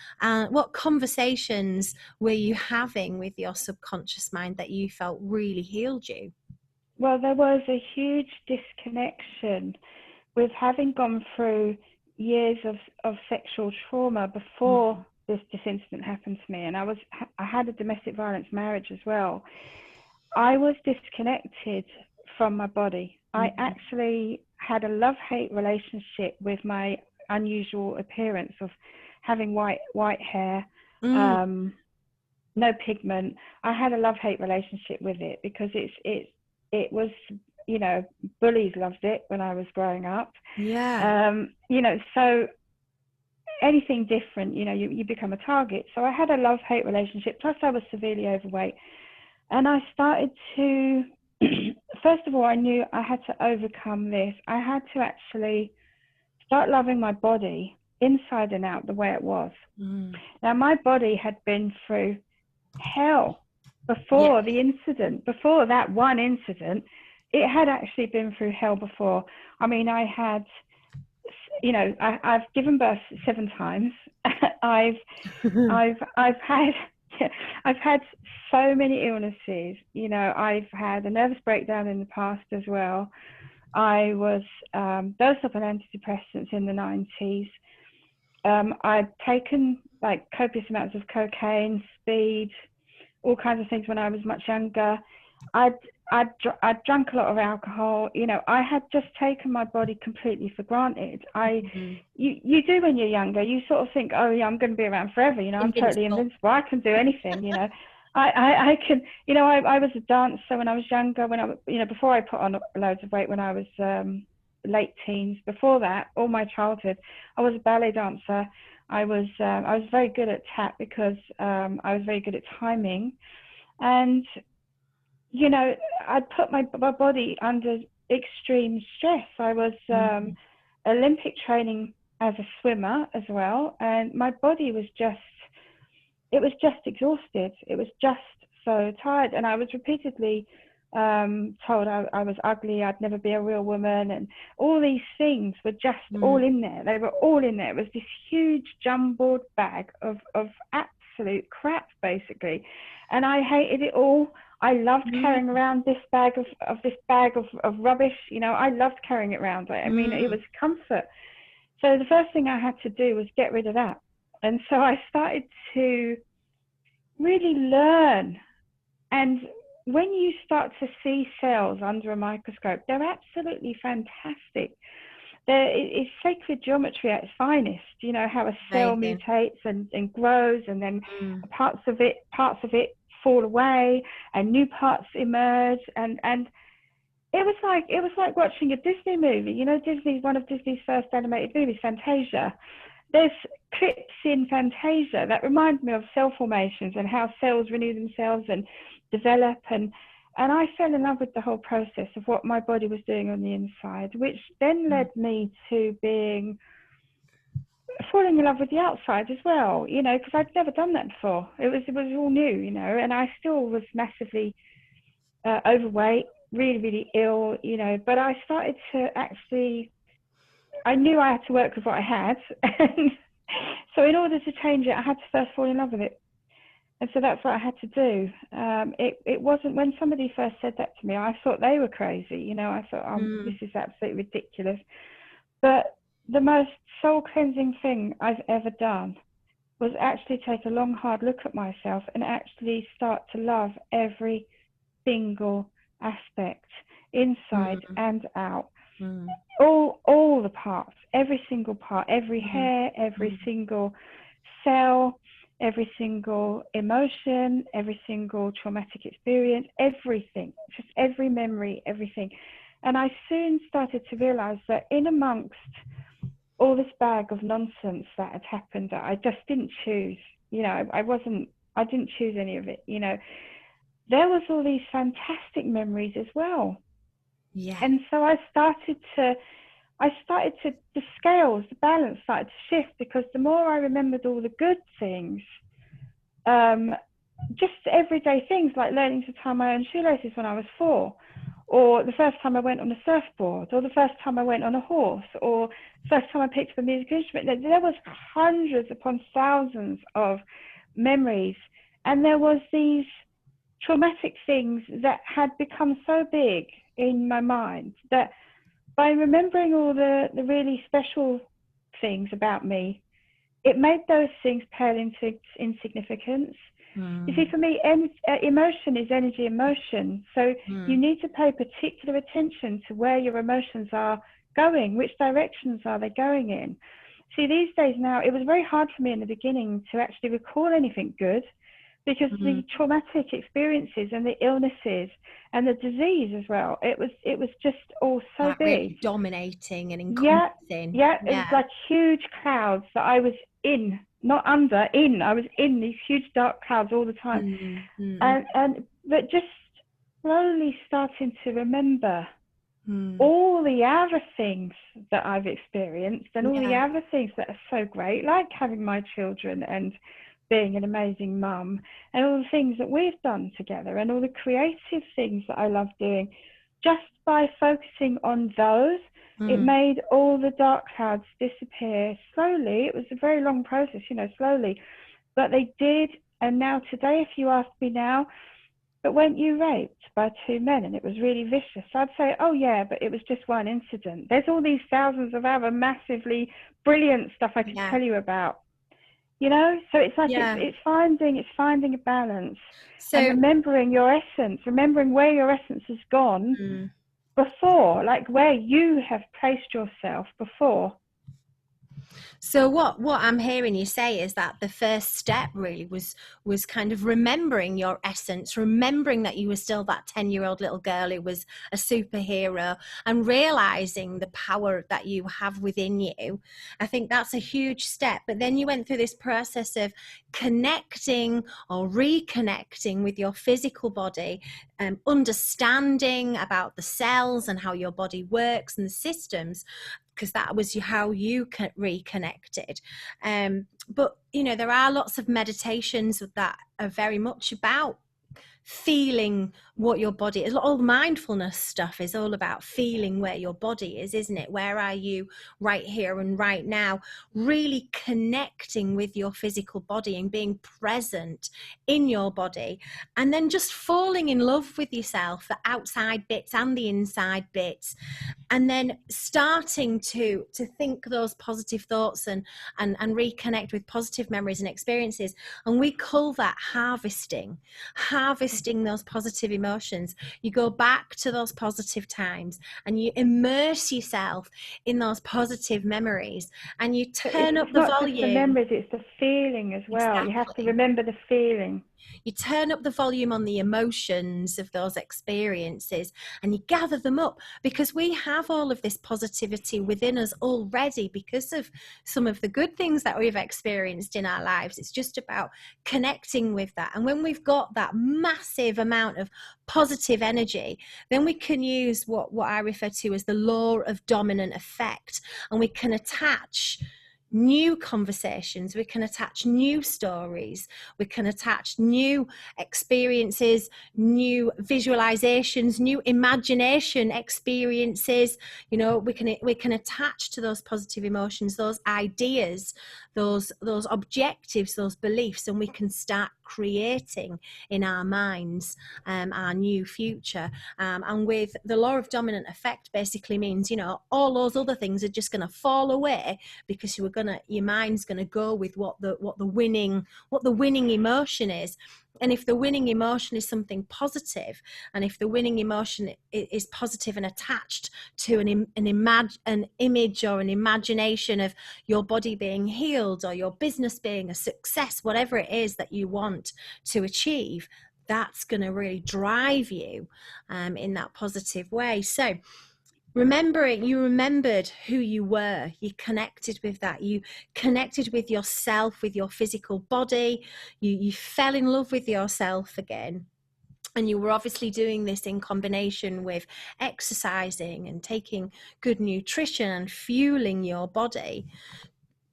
were you having with your subconscious mind that you felt really healed you? Well, there was a huge disconnection with having gone through years of sexual trauma before this incident happened to me, and I had a domestic violence marriage as well. I was disconnected from my body. I actually had a love-hate relationship with my unusual appearance of having white hair, no pigment. I had a love-hate relationship with it because it was, you know, bullies loved it when I was growing up. Yeah. You know, so anything different, you know, you become a target. So I had a love-hate relationship, plus I was severely overweight. And I started to, first of all, I knew I had to overcome this. I had to actually start loving my body inside and out the way it was. Now, my body had been through hell before the incident, before that one incident. It had actually been through hell before. I mean, I had, you know, I've given birth 7 times. I've had so many illnesses. You know, I've had a nervous breakdown in the past as well. I was dosed up on antidepressants in the 90s. I'd taken like copious amounts of cocaine, speed, all kinds of things when I was much younger. I'd drunk a lot of alcohol. You know, I had just taken my body completely for granted. You do when you're younger. You sort of think, oh yeah, I'm going to be around forever. You know, I'm totally invincible. I can do anything. You know, I can. You know, I was a dancer when I was younger. When I, you know, before I put on loads of weight when I was late teens. Before that, all my childhood, I was a ballet dancer. I was very good at tap because I was very good at timing, and you know, I'd put my body under extreme stress. I was Olympic training as a swimmer as well, and my body was just exhausted. It was just so tired, and I was repeatedly told I was ugly, I'd never be a real woman, and all these things were just all in there. They were all in there. It was this huge jumbled bag of absolute crap, basically, and I hated it all. I loved carrying around this bag of rubbish. You know, I loved carrying it around. I mean, it was comfort. So the first thing I had to do was get rid of that. And so I started to really learn. And when you start to see cells under a microscope, they're absolutely fantastic. It's sacred geometry at its finest. You know, how a cell mutates and grows, and then parts of it fall away and new parts emerge, and it was like watching a Disney movie. You know, one of Disney's first animated movies, Fantasia. There's clips in Fantasia that remind me of cell formations and how cells renew themselves and develop, and I fell in love with the whole process of what my body was doing on the inside, which then led me to falling in love with the outside as well, you know, because I'd never done that before. It was all new, you know, and I still was massively overweight, really, really ill, you know, but I started to actually, I knew I had to work with what I had. And so in order to change it, I had to first fall in love with it. And so that's what I had to do. It wasn't, when somebody first said that to me, I thought they were crazy, you know, I thought, this is absolutely ridiculous. But the most soul cleansing thing I've ever done was actually take a long, hard look at myself and actually start to love every single aspect, inside and out. All the parts, every single part, every hair, every single cell, every single emotion, every single traumatic experience, everything, just every memory, everything. And I soon started to realize that in amongst all this bag of nonsense that had happened that I just didn't choose, you know, I didn't choose any of it, you know, there was all these fantastic memories as well. Yeah. And so I started to, the scales, the balance started to shift, because the more I remembered all the good things, just everyday things like learning to tie my own shoelaces when I was 4, or the first time I went on a surfboard, or the first time I went on a horse, or the first time I picked up a musical instrument. There was hundreds upon thousands of memories, and there was these traumatic things that had become so big in my mind that by remembering all the really special things about me, it made those things pale into insignificance. You see, for me, emotion is energy in motion. So you need to pay particular attention to where your emotions are going, which directions are they going in. See, these days now, it was very hard for me in the beginning to actually recall anything good, because the traumatic experiences and the illnesses and the disease as well, it was just all so big. Really dominating and encompassing. Yeah, it was like huge clouds that I was in, not under, in. I was in these huge dark clouds all the time. But just slowly starting to remember all the other things that I've experienced, and all the other things that are so great, like having my children and being an amazing mum, and all the things that we've done together, and all the creative things that I love doing. Just by focusing on those, it made all the dark clouds disappear slowly. It was a very long process, you know, slowly, but they did. And now today, if you ask me now, but weren't you raped by 2 men and it was really vicious? I'd say, oh yeah, but it was just one incident. There's all these thousands of other massively brilliant stuff I could tell you about. you know? So it's like Yeah. it's finding a balance and So, remembering your essence, remembering where your essence has gone mm, before, like where you have placed yourself before. so what I'm hearing you say is that the first step really was kind of remembering your essence, remembering that you were still that 10-year-old little girl who was a superhero, and realizing the power that you have within you. I think that's a huge step. But then you went through this process of connecting or reconnecting with your physical body, understanding about the cells and how your body works and the systems, because that was how you reconnected. But you know, there are lots of meditations that are very much about feeling what your body is. All the mindfulness stuff is all about feeling where your body is, isn't it? Where are you right here and right now? Really connecting with your physical body and being present in your body, and then just falling in love with yourself, the outside bits and the inside bits, and then starting to think those positive thoughts and reconnect with positive memories and experiences. And we call that harvesting those positive emotions. You go back to those positive times and you immerse yourself in those positive memories, and you But turn up it's the not just the volume. memories, it's the feeling as well. You have to Exactly. remember the feeling. You turn up the volume on the emotions of those experiences and you gather them up, because we have all of this positivity within us already because of some of the good things that we've experienced in our lives. It's just about connecting with that. And when we've got that massive amount of positive energy, then we can use what I refer to as the law of dominant effect, and we can attach new conversations, we can attach new stories, we can attach new experiences, new visualizations, new imagination experiences. You know, we can attach to those positive emotions those ideas, those objectives, those beliefs, and we can start creating in our minds our new future. And with the law of dominant effect, basically means, you know, all those other things are just going to fall away, because your mind's going to go with what the winning emotion is. And if the winning emotion is something positive, and if the winning emotion is positive and attached to an image or an imagination of your body being healed or your business being a success, whatever it is that you want to achieve, that's going to really drive you in that positive way. So you remembered who you were, you connected with that, you connected with yourself, with your physical body, you fell in love with yourself again. And you were obviously doing this in combination with exercising and taking good nutrition and fueling your body.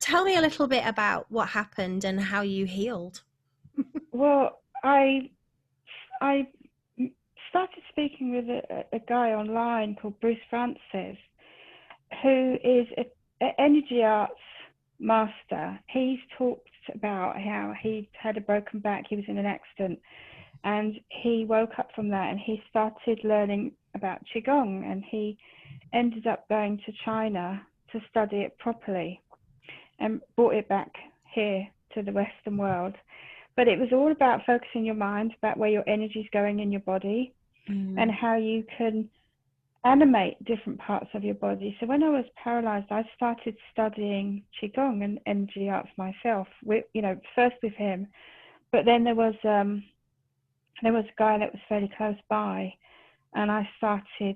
Tell me a little bit about what happened and how you healed. Well, I started speaking with a guy online called Bruce Francis, who is an energy arts master. He's talked about how he had a broken back, he was in an accident, and he woke up from that and he started learning about Qigong, and he ended up going to China to study it properly and brought it back here to the Western world. But it was all about focusing your mind, about where your energy is going in your body, and how you can animate different parts of your body. So when I was paralyzed, I started studying Qigong and energy arts myself, first with him. But then there was a guy that was fairly close by, and I started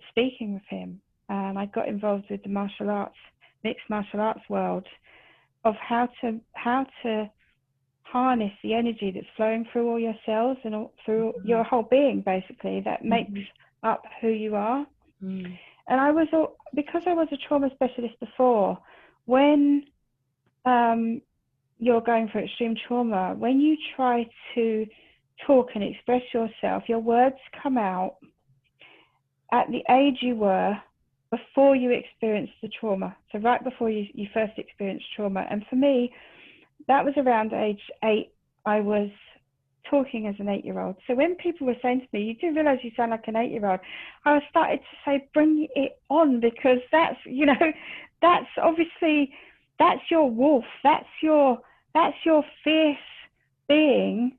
speaking with him. And I got involved with the mixed martial arts world, of how to harness the energy that's flowing through all your cells and through your whole being, basically, that makes up who you are. And because I was a trauma specialist before, when you're going through extreme trauma, when you try to talk and express yourself, your words come out at the age you were before you experienced the trauma. So right before you first experienced trauma. And for me, that was around age 8. I was talking as an 8-year-old. So when people were saying to me, "You do realize you sound like an 8-year-old," I started to say, "Bring it on," because that's obviously that's your wolf. That's your fierce being.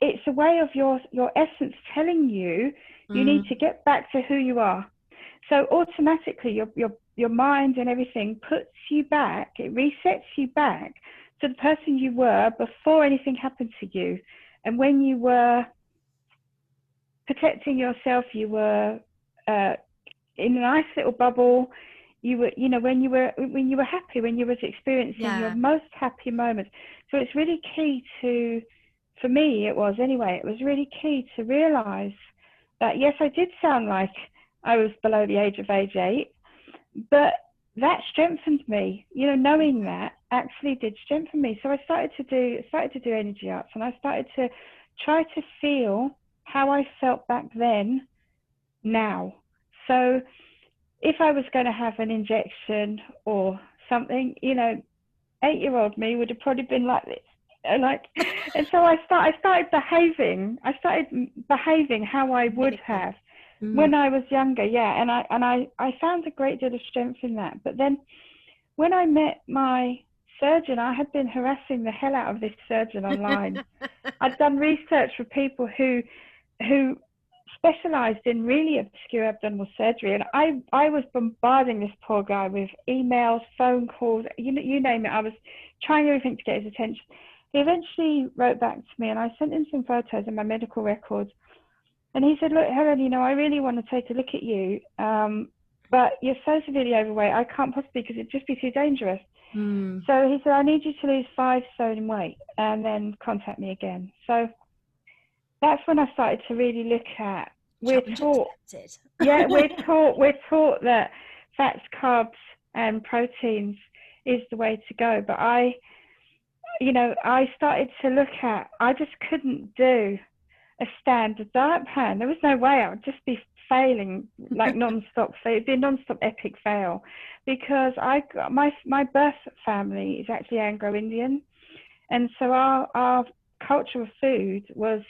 It's a way of your essence telling you you need to get back to who you are. So automatically your mind and everything puts you back, it resets you back to the person you were before anything happened to you. And when you were protecting yourself, you were in a nice little bubble. You were, when you were happy, when you was experiencing your most happy moments. So it's really key to, for me it was anyway, it was really key to realize that yes, I did sound like I was below the age of 8, but that strengthened me. Knowing that actually did strengthen me. So I started to do energy arts, and I started to try to feel how I felt back then now. So if I was going to have an injection or something, 8-year-old me would have probably been like this. And so I started behaving how I would have when I was younger. And I found a great deal of strength in that. But then when I met my surgeon, I had been harassing the hell out of this surgeon online. I'd done research for people who specialized in really obscure abdominal surgery, and I was bombarding this poor guy with emails, phone calls, you name it. I was trying everything to get his attention. He eventually wrote back to me, and I sent him some photos of my medical records, and he said, look, Helen, I really want to take a look at you, but you're so severely overweight, I can't possibly, because it'd just be too dangerous. So he said, I need you to lose 5 stone in weight and then contact me again. So that's when I started to really look at, we're taught that fats, carbs and proteins is the way to go. But I started to look at, I just couldn't do a standard diet plan. There was no way. I would just be failing like non-stop. So it'd be a non-stop epic fail, because my birth family is actually Anglo-Indian. And so our culture of food was,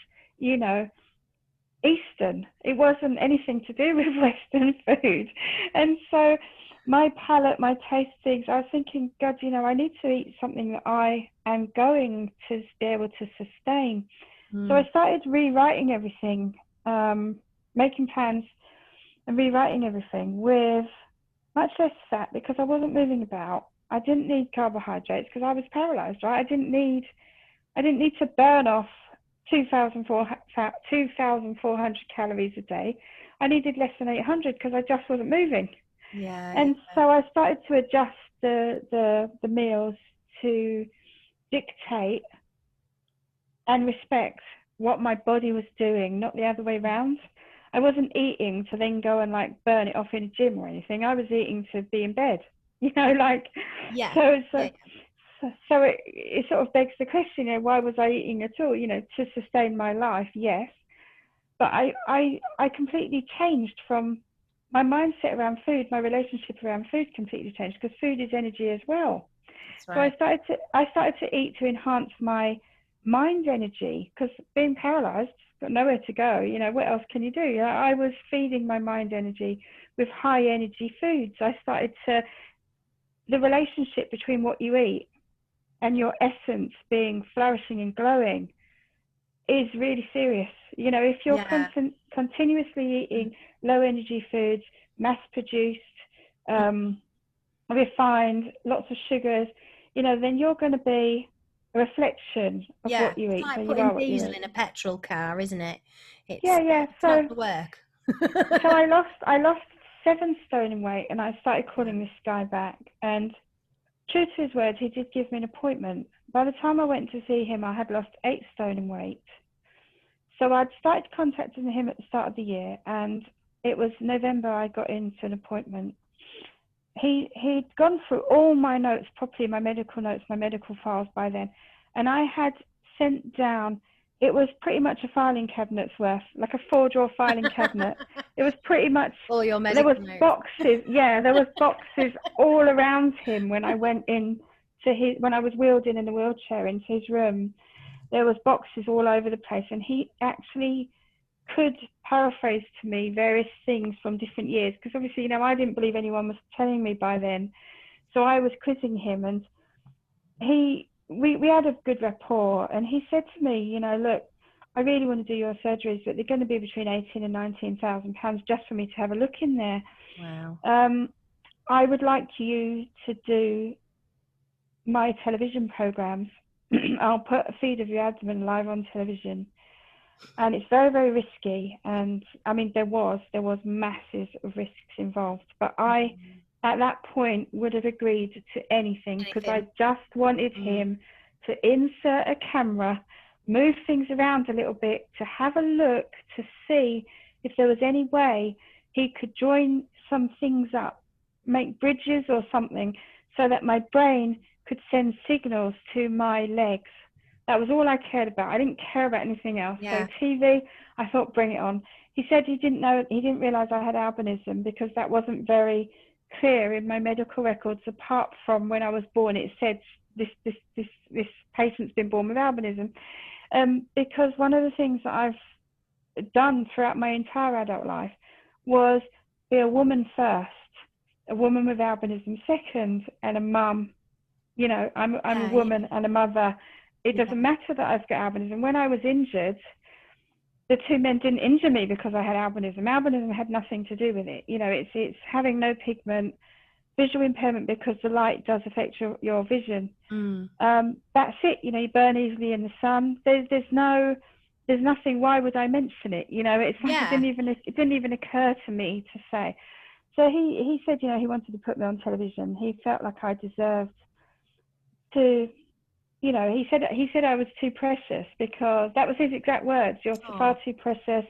Eastern. It wasn't anything to do with Western food. And so my palate, my taste things, I was thinking, God, I need to eat something that I am going to be able to sustain. So I started rewriting everything, making plans and rewriting everything with much less fat, because I wasn't moving about. I didn't need carbohydrates because I was paralyzed, right? I didn't need to burn off 2,400 calories a day. I needed less than 800 because I just wasn't moving. So I started to adjust the meals to dictate and respect what my body was doing, not the other way around. I wasn't eating to then go and burn it off in a gym or anything. I was eating to be in bed, So it sort of begs the question, why was I eating at all? To sustain my life, yes. But I completely changed from my mindset around food. My relationship around food completely changed, because food is energy as well. Right. So I started to eat to enhance my mind energy, because being paralyzed, got nowhere to go. What else can you do? I was feeding my mind energy with high energy foods. The relationship between what you eat and your essence being flourishing and glowing is really serious. If you're continuously eating low energy foods, mass produced, refined, lots of sugars, then you're going to be a reflection of what you eat. It's like so putting diesel in a petrol car, isn't it? It's not going to work. So I lost 7 stone in weight, and I started calling this guy back, and true to his word, he did give me an appointment. By the time I went to see him, I had lost 8 stone in weight. So I'd started contacting him at the start of the year, and it was November I got into an appointment. He'd gone through all my notes properly, my medical notes, my medical files by then, and I had sent down, it was pretty much a filing cabinet's worth, like a 4-drawer filing cabinet. It was pretty much, all your medical there was boxes, there was boxes all around him when I went in to when I was wheeled in a wheelchair into his room. There was boxes all over the place, and he actually could paraphrase to me various things from different years, because obviously, I didn't believe anyone was telling me by then. So I was quizzing him, and we had a good rapport, and he said to me, you know, look, I really want to do your surgeries, but they're going to be between 18 and 19,000 pounds just for me to have a look in there. Wow. I would like you to do my television programs. I'll put a feed of your abdomen live on television, and it's very, very risky. And I mean, there was massive risks involved, but I, at that point, would have agreed to anything, because I just wanted him to insert a camera, move things around a little bit, to have a look, to see if there was any way he could join some things up, make bridges or something, so that my brain could send signals to my legs. That was all I cared about. I didn't care about anything else. So TV, I thought, bring it on. He said he didn't realize I had albinism, because that wasn't very clear in my medical records, apart from when I was born, it said this patient's been born with albinism. Because one of the things that I've done throughout my entire adult life was be a woman first, a woman with albinism second, and a mum. You know, I'm a woman and a mother. It doesn't matter that I've got albinism. When I was injured, the two men didn't injure me because I had albinism. Albinism had nothing to do with it. You know, it's having no pigment, visual impairment because the light does affect your vision. That's it. You know, you burn easily in the sun. There's nothing. Why would I mention it? You know, it's like it didn't even occur to me to say. So he said, you know, he wanted to put me on television. He felt like I deserved to, you know, he said I was too precious, because that was his exact words. You're far too precious.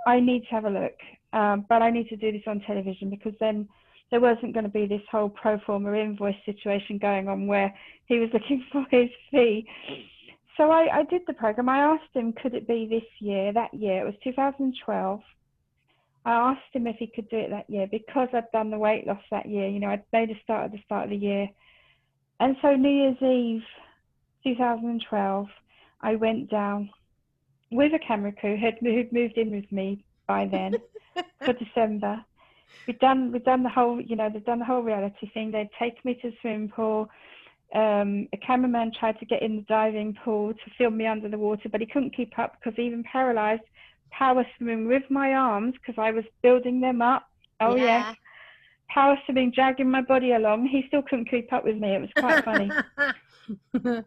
I need to have a look, but I need to do this on television, because then there wasn't going to be this whole pro forma invoice situation going on where he was looking for his fee. So I did the program. I asked him, could it be this year? That year, it was 2012. I asked him if he could do it that year, because I'd done the weight loss that year. You know, I'd made a start at the start of the year. And so New Year's Eve 2012, I went down with a camera crew who'd moved in with me by then for December. We'd done the whole, you know, they'd done the whole reality thing. They'd take me to the swimming pool. A cameraman tried to get in the diving pool to film me under the water, but he couldn't keep up, because even paralyzed, power swimming with my arms, because I was building them up. Oh yes. Power swimming, dragging my body along. He still couldn't keep up with me. It was quite funny.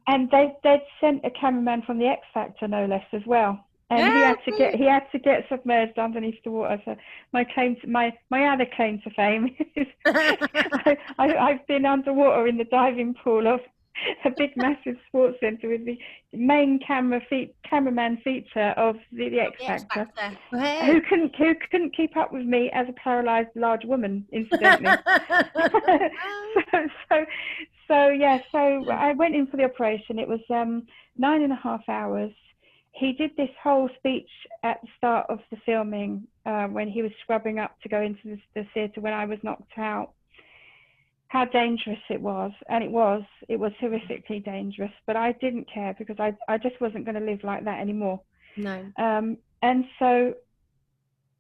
And they'd sent a cameraman from the X Factor, no less, as well. And he had to get submerged underneath the water. So my other claim to fame is I've been underwater in the diving pool of a big, massive sports centre with the main cameraman feature of the X Factor, who couldn't keep up with me as a paralysed large woman, incidentally. So I went in for the operation. It was 9.5 hours. He did this whole speech at the start of the filming, when he was scrubbing up to go into the theatre when I was knocked out. How dangerous it was, and it was horrifically dangerous, but I didn't care, because I just wasn't going to live like that anymore. No. And so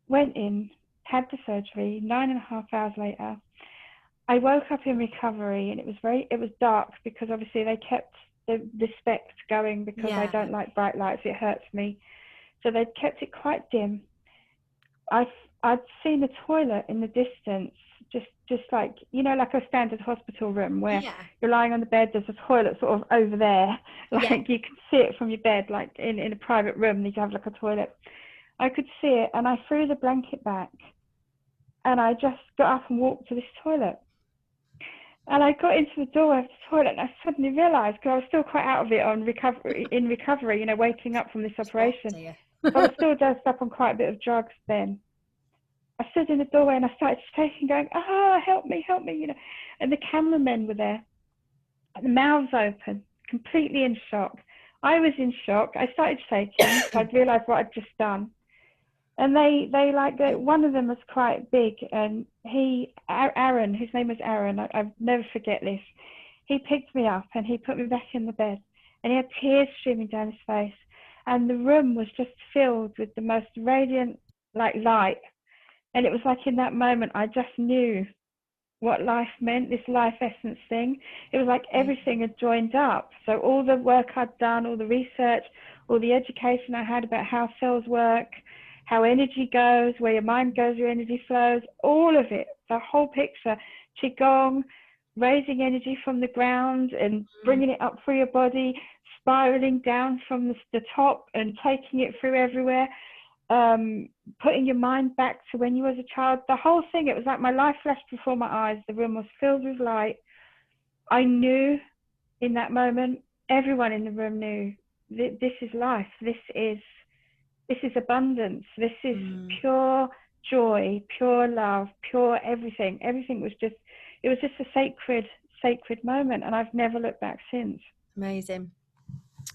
went in, had the surgery. 9.5 hours later, I woke up in recovery, and it was dark, because obviously they kept the spec going, because I don't like bright lights, it hurts me. So they'd kept it quite dim. I'd seen a toilet in the distance, just like, you know, like a standard hospital room where you're lying on the bed, there's a toilet sort of over there, like you can see it from your bed, like in a private room, you have like a toilet. I could see it, and I threw the blanket back, and I just got up and walked to this toilet. And I got into the door of the toilet, and I suddenly realised, because I was still quite out of it in recovery, you know, waking up from this operation. I was still dosed up on quite a bit of drugs then. I stood in the doorway, and I started shaking, going, help me, you know. And the cameramen were there, the mouths open, completely in shock. I was in shock. I started shaking, so I'd realised what I'd just done. And they one of them was quite big, and Aaron, his name was Aaron, I'll never forget this. He picked me up, and he put me back in the bed, and he had tears streaming down his face. And the room was just filled with the most radiant, like, light. And it was like in that moment, I just knew what life meant, this life essence thing. It was like everything had joined up. So all the work I'd done, all the research, all the education I had about how cells work, how energy goes, where your mind goes, your energy flows, all of it, the whole picture, Qigong, raising energy from the ground and bringing it up through your body, spiraling down from the top and taking it through everywhere. Putting your mind back to when you was a child, the whole thing, it was like my life flashed before my eyes. The room was filled with light. I knew in that moment, everyone in the room knew this is life. This is abundance. This is pure joy, pure love, pure everything. Everything was just, it was just a sacred moment, and I've never looked back since. Amazing.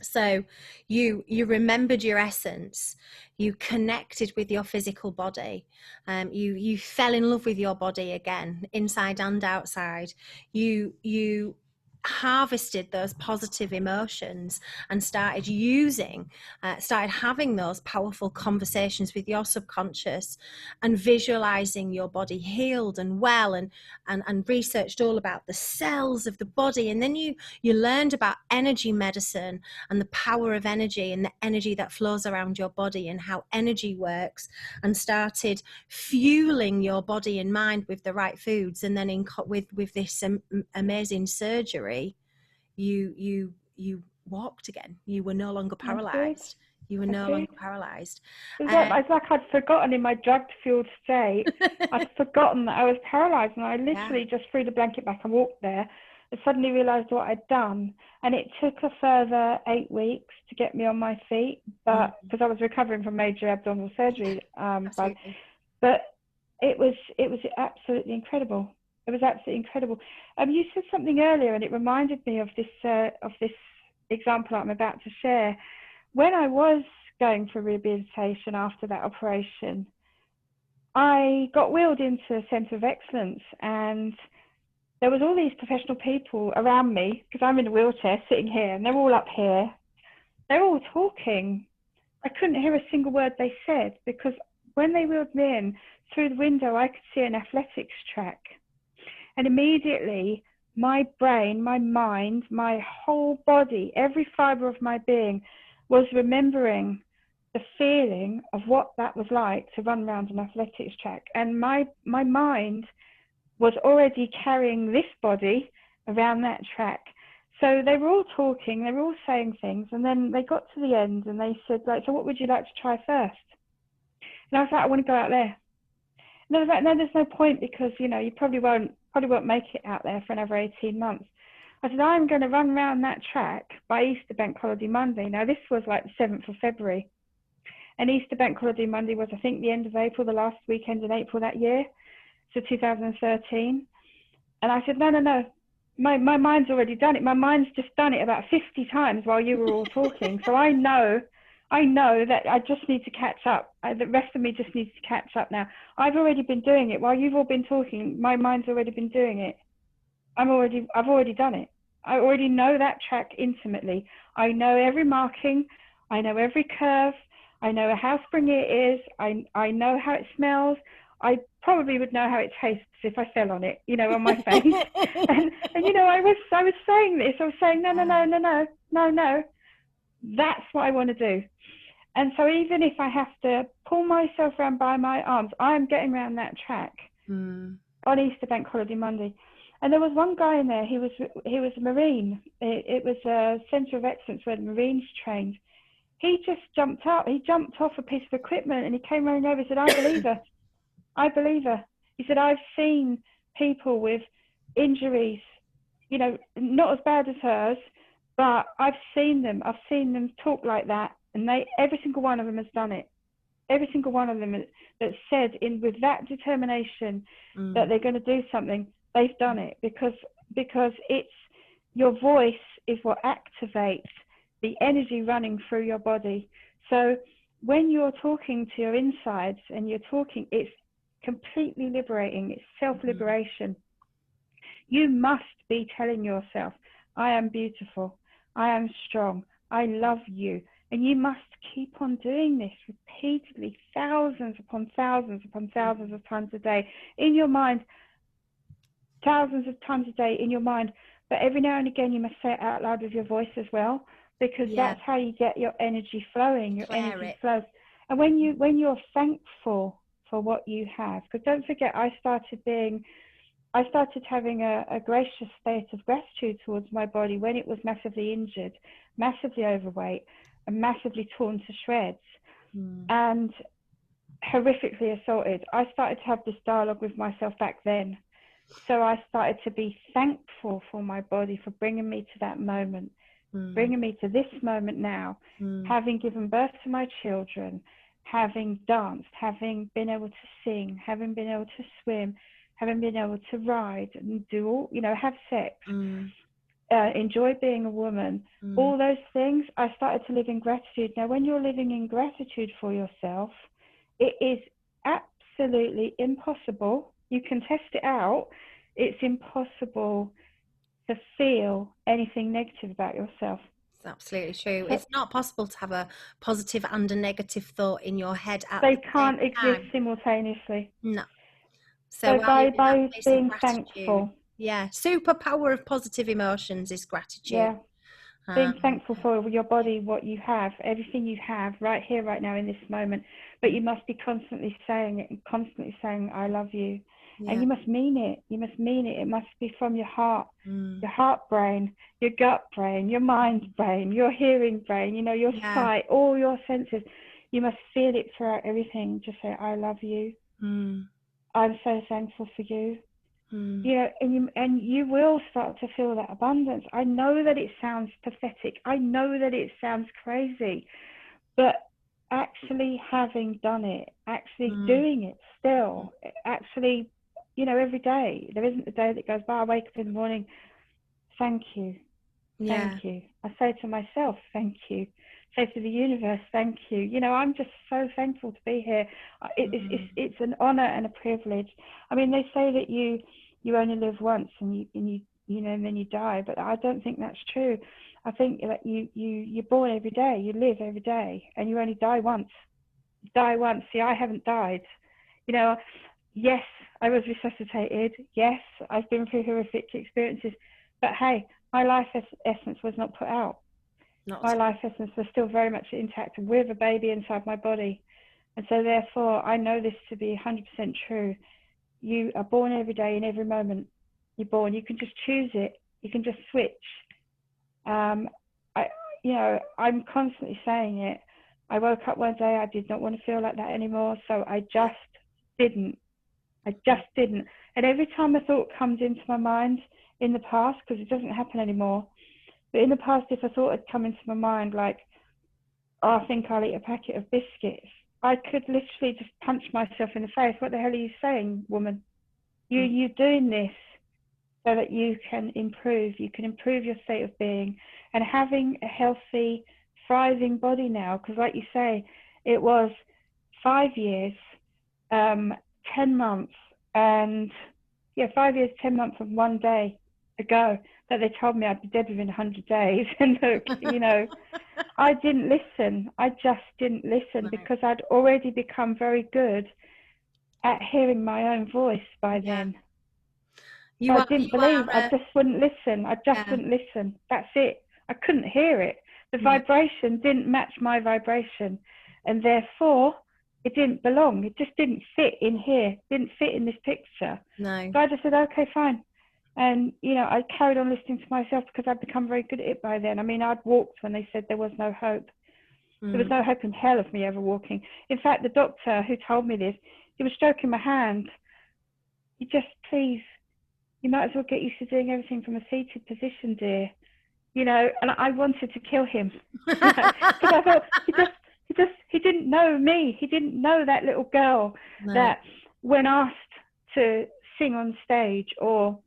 So you remembered your essence, you connected with your physical body, you fell in love with your body again, inside and outside. You harvested those positive emotions and started having those powerful conversations with your subconscious and visualizing your body healed and well, and researched all about the cells of the body. And then you learned about energy medicine and the power of energy and the energy that flows around your body and how energy works, and started fueling your body and mind with the right foods. And then with this amazing surgery, you walked again. You were no longer paralyzed. You were no longer paralyzed. It's like I'd forgotten in my drug-fueled state. I'd forgotten that I was paralyzed, and I literally just threw the blanket back and walked there, and suddenly realized what I'd done. And it took a further 8 weeks to get me on my feet, but because I was recovering from major abdominal surgery. But it was absolutely incredible. It was absolutely incredible. You said something earlier, and it reminded me of this example I'm about to share. When I was going for rehabilitation after that operation, I got wheeled into a centre of excellence, and there was all these professional people around me, because I'm in a wheelchair sitting here, and they're all up here. They're all talking. I couldn't hear a single word they said, because when they wheeled me in, through the window, I could see an athletics track. And immediately, my brain, my mind, my whole body, every fibre of my being was remembering the feeling of what that was like to run around an athletics track. And my mind was already carrying this body around that track. So they were all talking, they were all saying things, and then they got to the end and they said, so what would you like to try first? And I was like, I want to go out there. And I was like, no, there's no point, because you probably won't make it out there for another 18 months. I said, I'm going to run around that track by Easter Bank Holiday Monday. Now, this was like the 7th of February. And Easter Bank Holiday Monday was, I think, the end of April, the last weekend in April that year, so 2013. And I said, no, my mind's already done it. My mind's just done it about 50 times while you were all talking. So I know that I just need to catch up. The rest of me just needs to catch up now. I've already been doing it. While you've all been talking, my mind's already been doing it. I've already done it. I already know that track intimately. I know every marking. I know every curve. I know how springy it is. I know how it smells. I probably would know how it tastes if I fell on it, on my face. and I was saying this. I was saying, no. That's what I want to do. And so even if I have to pull myself around by my arms, I am getting around that track on Easter Bank Holiday Monday. And there was one guy in there, he was a Marine. It was a centre of excellence where the Marines trained. He just jumped up. He jumped off a piece of equipment and he came running over and said, I believe her. I believe her. He said, I've seen people with injuries, not as bad as hers, but I've seen them talk like that. And every single one of them has done it. Every single one of them that said with that determination that they're going to do something, they've done it, because it's your voice is what activates the energy running through your body. So when you're talking to your insides and you're talking, it's completely liberating. It's self-liberation. You must be telling yourself, I am beautiful. I am strong. I love you. And you must keep on doing this repeatedly, thousands upon thousands upon thousands of times a day in your mind. thousands of times a day in your mind, but every now and again you must say it out loud with your voice as well, because that's how you get your energy flowing. Your energy flows. And when you're thankful for what you have, because don't forget, I started having a gracious state of gratitude towards my body when it was massively injured, massively overweight, and massively torn to shreds, and horrifically assaulted. I started to have this dialogue with myself back then. So I started to be thankful for my body for bringing me to that moment, bringing me to this moment now, having given birth to my children, having danced, having been able to sing, having been able to swim, having been able to ride and do all, have sex, enjoy being a woman, all those things. I started to live in gratitude. Now, when you're living in gratitude for yourself, it is absolutely impossible. You can test it out. It's impossible to feel anything negative about yourself. It's absolutely true. It's not possible to have a positive and a negative thought in your head at They the can't same exist time. simultaneously. No. So by being thankful. Yeah, superpower of positive emotions is gratitude. Yeah. Being thankful for your body, what you have, everything you have right here, right now in this moment. But you must be constantly saying it and constantly saying, I love you. And you must mean it. You must mean it. It must be from your heart, your heart brain, your gut brain, your mind brain, your hearing brain, your sight, all your senses. You must feel it throughout everything. Just say, I love you. I'm so thankful for you. And you will start to feel that abundance. I know that it sounds pathetic. I know that it sounds crazy, but actually having done it, actually doing it still, actually, every day, there isn't a day that goes by. I wake up in the morning, thank you. Thank you. I say to myself, thank you. Say to the universe, thank you. I'm just so thankful to be here. It's an honor and a privilege. I mean, they say that you only live once and then you die, but I don't think that's true. I think that you're born every day, you live every day, and you only die once. See, I haven't died. Yes, I was resuscitated. Yes, I've been through horrific experiences, but hey, my life essence was not put out. My life essence was still very much intact with a baby inside my body. And so therefore, I know this to be 100% true. You are born every day, in every moment you're born. You can just choose it. You can just switch. I'm constantly saying it. I woke up one day, I did not want to feel like that anymore. So I just didn't. And every time a thought comes into my mind in the past, because it doesn't happen anymore, but in the past, if a thought had come into my mind, like, oh, I think I'll eat a packet of biscuits, I could literally just punch myself in the face. What the hell are you saying, woman? You're doing this so that you can improve. You can improve your state of being. And having a healthy, thriving body now, because like you say, it was 5 years, 10 months, and 5 years, 10 months and 1 day ago that they told me I'd be dead within 100 days. And look, I didn't listen. I just didn't listen, because I'd already become very good at hearing my own voice by then. I didn't believe. I just wouldn't listen. I just wouldn't listen. That's it. I couldn't hear it. The vibration didn't match my vibration, and therefore it didn't belong. It just didn't fit in here. Didn't fit in this picture. No. So I just said, okay, fine. And, I carried on listening to myself, because I'd become very good at it by then. I mean, I'd walked when they said there was no hope. There was no hope in hell of me ever walking. In fact, the doctor who told me this, he was stroking my hand. You might as well get used to doing everything from a seated position, dear. And I wanted to kill him. Because I thought, he didn't know me. He didn't know that little girl that when asked to sing on stage or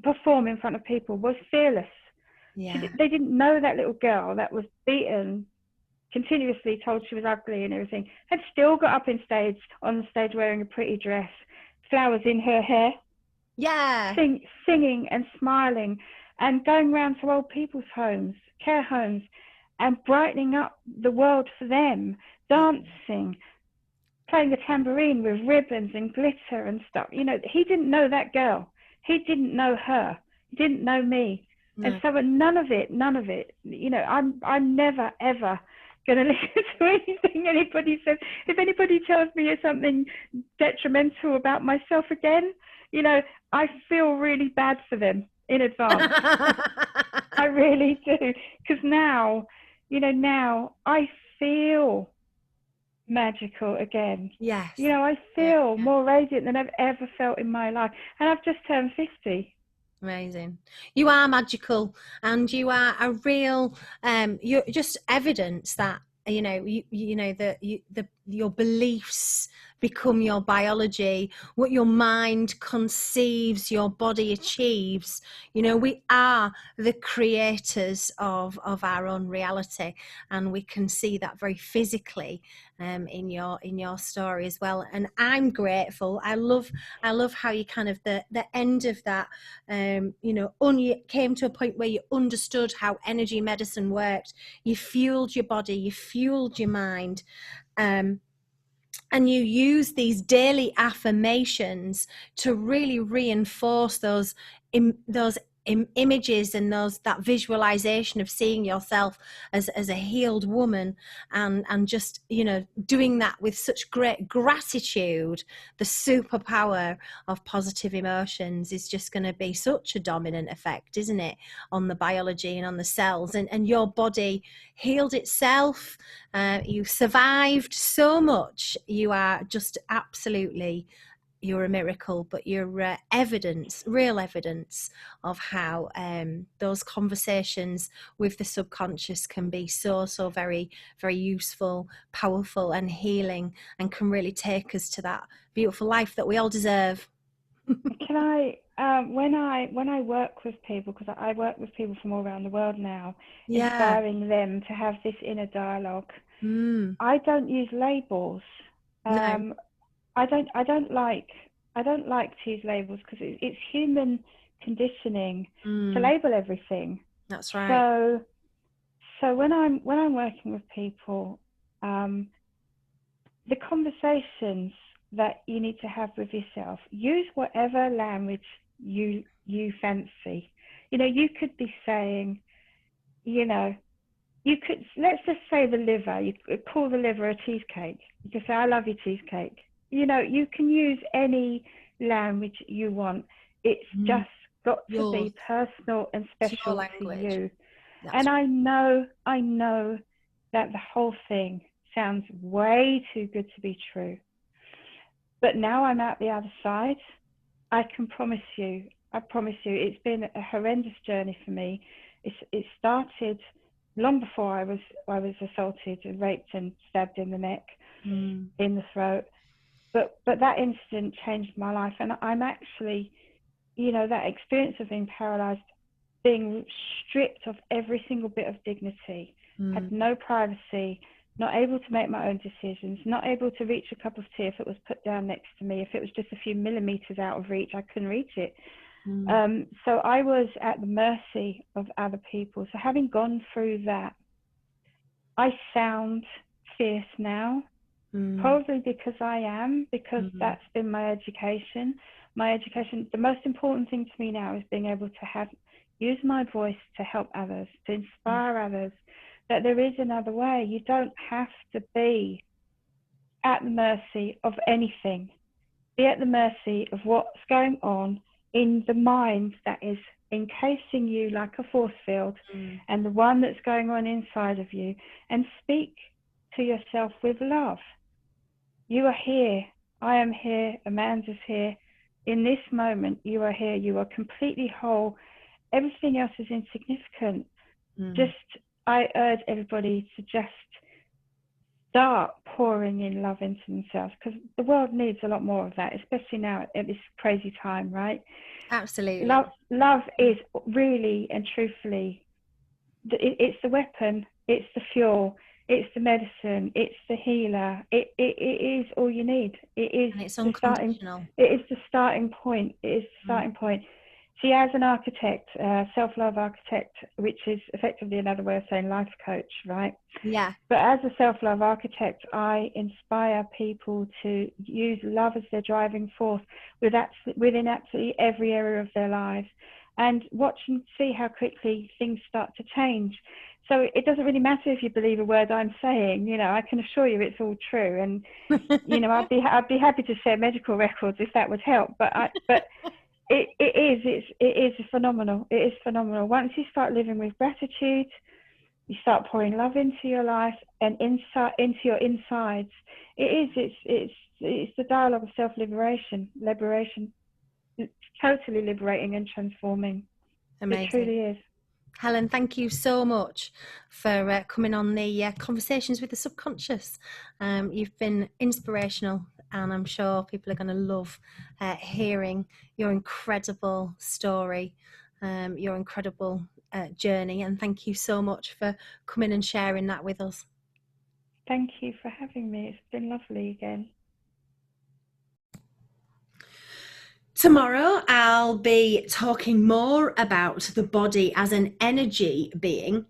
perform in front of people was fearless. They didn't know that little girl that was beaten, continuously told she was ugly and everything, had still got up on the stage wearing a pretty dress, flowers in her hair, singing and smiling, and going around to old people's homes, care homes, and brightening up the world for them, dancing, playing the tambourine with ribbons and glitter and stuff. He didn't know that girl. He didn't know her. He didn't know me. No. And so none of it, you know, I'm never, ever going to listen to anything anybody says. If anybody tells me something detrimental about myself again, you know, I feel really bad for them in advance. I really do. Because now, you know, now I feel magical again. Yes. You know, I feel more radiant than I've ever felt in my life. And I've just turned 50. Amazing. You are magical, and you are a real you're just evidence that, you know, you know that your beliefs become your biology. What your mind conceives, your body achieves. You know, we are the creators of our own reality, and we can see that very physically in your story as well. And I'm grateful. I love how you kind of the end of that, you know, you came to a point where you understood how energy medicine worked. You fueled your body, you fueled your mind, and you use these daily affirmations to really reinforce those images and that visualization of seeing yourself as a healed woman, and just, you know, doing that with such great gratitude. The superpower of positive emotions is just going to be such a dominant effect, isn't it, on the biology and on the cells, and your body healed itself. You survived so much. You are just absolutely, you're a miracle, but you're real evidence of how those conversations with the subconscious can be so very, very useful, powerful, and healing, and can really take us to that beautiful life that we all deserve. Can I, when I work with people, because I work with people from all around the world now, inspiring them to have this inner dialogue, I don't use labels. No. I don't like to use labels, because it's human conditioning to label everything. That's right. So when I'm working with people, the conversations that you need to have with yourself, use whatever language you fancy. You know, you could be saying, you know, you could, let's just say the liver, you could call the liver a cheesecake. You could say, I love your cheesecake. You know, you can use any language you want. It's just got to be personal and special to you. And I know that the whole thing sounds way too good to be true. But now I'm out the other side. I promise you, it's been a horrendous journey for me. It started long before I was assaulted and raped and stabbed in the neck, in the throat. But that incident changed my life. And I'm actually, you know, that experience of being paralyzed, being stripped of every single bit of dignity, had no privacy, not able to make my own decisions, not able to reach a cup of tea if it was put down next to me. If it was just a few millimeters out of reach, I couldn't reach it. So I was at the mercy of other people. So having gone through that, I sound fierce now, probably because that's been my education. The most important thing to me now is being able to use my voice to help others, to inspire others, that there is another way. You don't have to be at the mercy of anything. Be at the mercy of what's going on in the mind that is encasing you like a force field, and the one that's going on inside of you, and speak to yourself with love. You are here. I am here. Amanda's here. In this moment, you are here. You are completely whole. Everything else is insignificant. I urge everybody to just start pouring in love into themselves, because the world needs a lot more of that, especially now at this crazy time, right? Absolutely. Love is really and truthfully, it's the weapon, it's the fuel, it's the medicine, it's the healer. It is all you need. It is, and it's unconditional. It is the starting point. It is the starting point. See, as an architect, self-love architect, which is effectively another way of saying life coach, right? Yeah. But as a self-love architect, I inspire people to use love as their driving force within absolutely every area of their lives, and watch and see how quickly things start to change. So it doesn't really matter if you believe a word I'm saying. You know, I can assure you it's all true. And you know, I'd be happy to share medical records if that would help. But it is phenomenal. It is phenomenal. Once you start living with gratitude, you start pouring love into your life and into your insides. It's the dialogue of self-liberation. It's totally liberating and transforming. Amazing. It truly is. Helen, thank you so much for coming on the Conversations with the Subconscious. You've been inspirational, and I'm sure people are going to love hearing your incredible story, your incredible journey, and thank you so much for coming and sharing that with us. Thank you for having me. It's been lovely again. Tomorrow, I'll be talking more about the body as an energy being,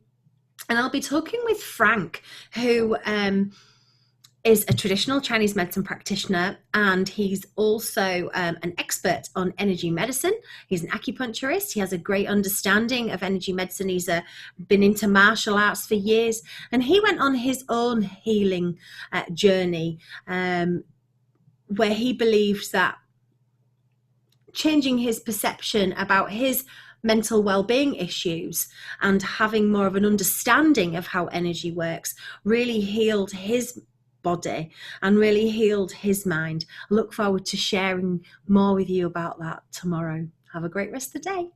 and I'll be talking with Frank, who is a traditional Chinese medicine practitioner, and he's also an expert on energy medicine. He's an acupuncturist. He has a great understanding of energy medicine. He's been into martial arts for years, and he went on his own healing journey where he believes that changing his perception about his mental well-being issues and having more of an understanding of how energy works really healed his body and really healed his mind. I look forward to sharing more with you about that tomorrow. Have a great rest of the day.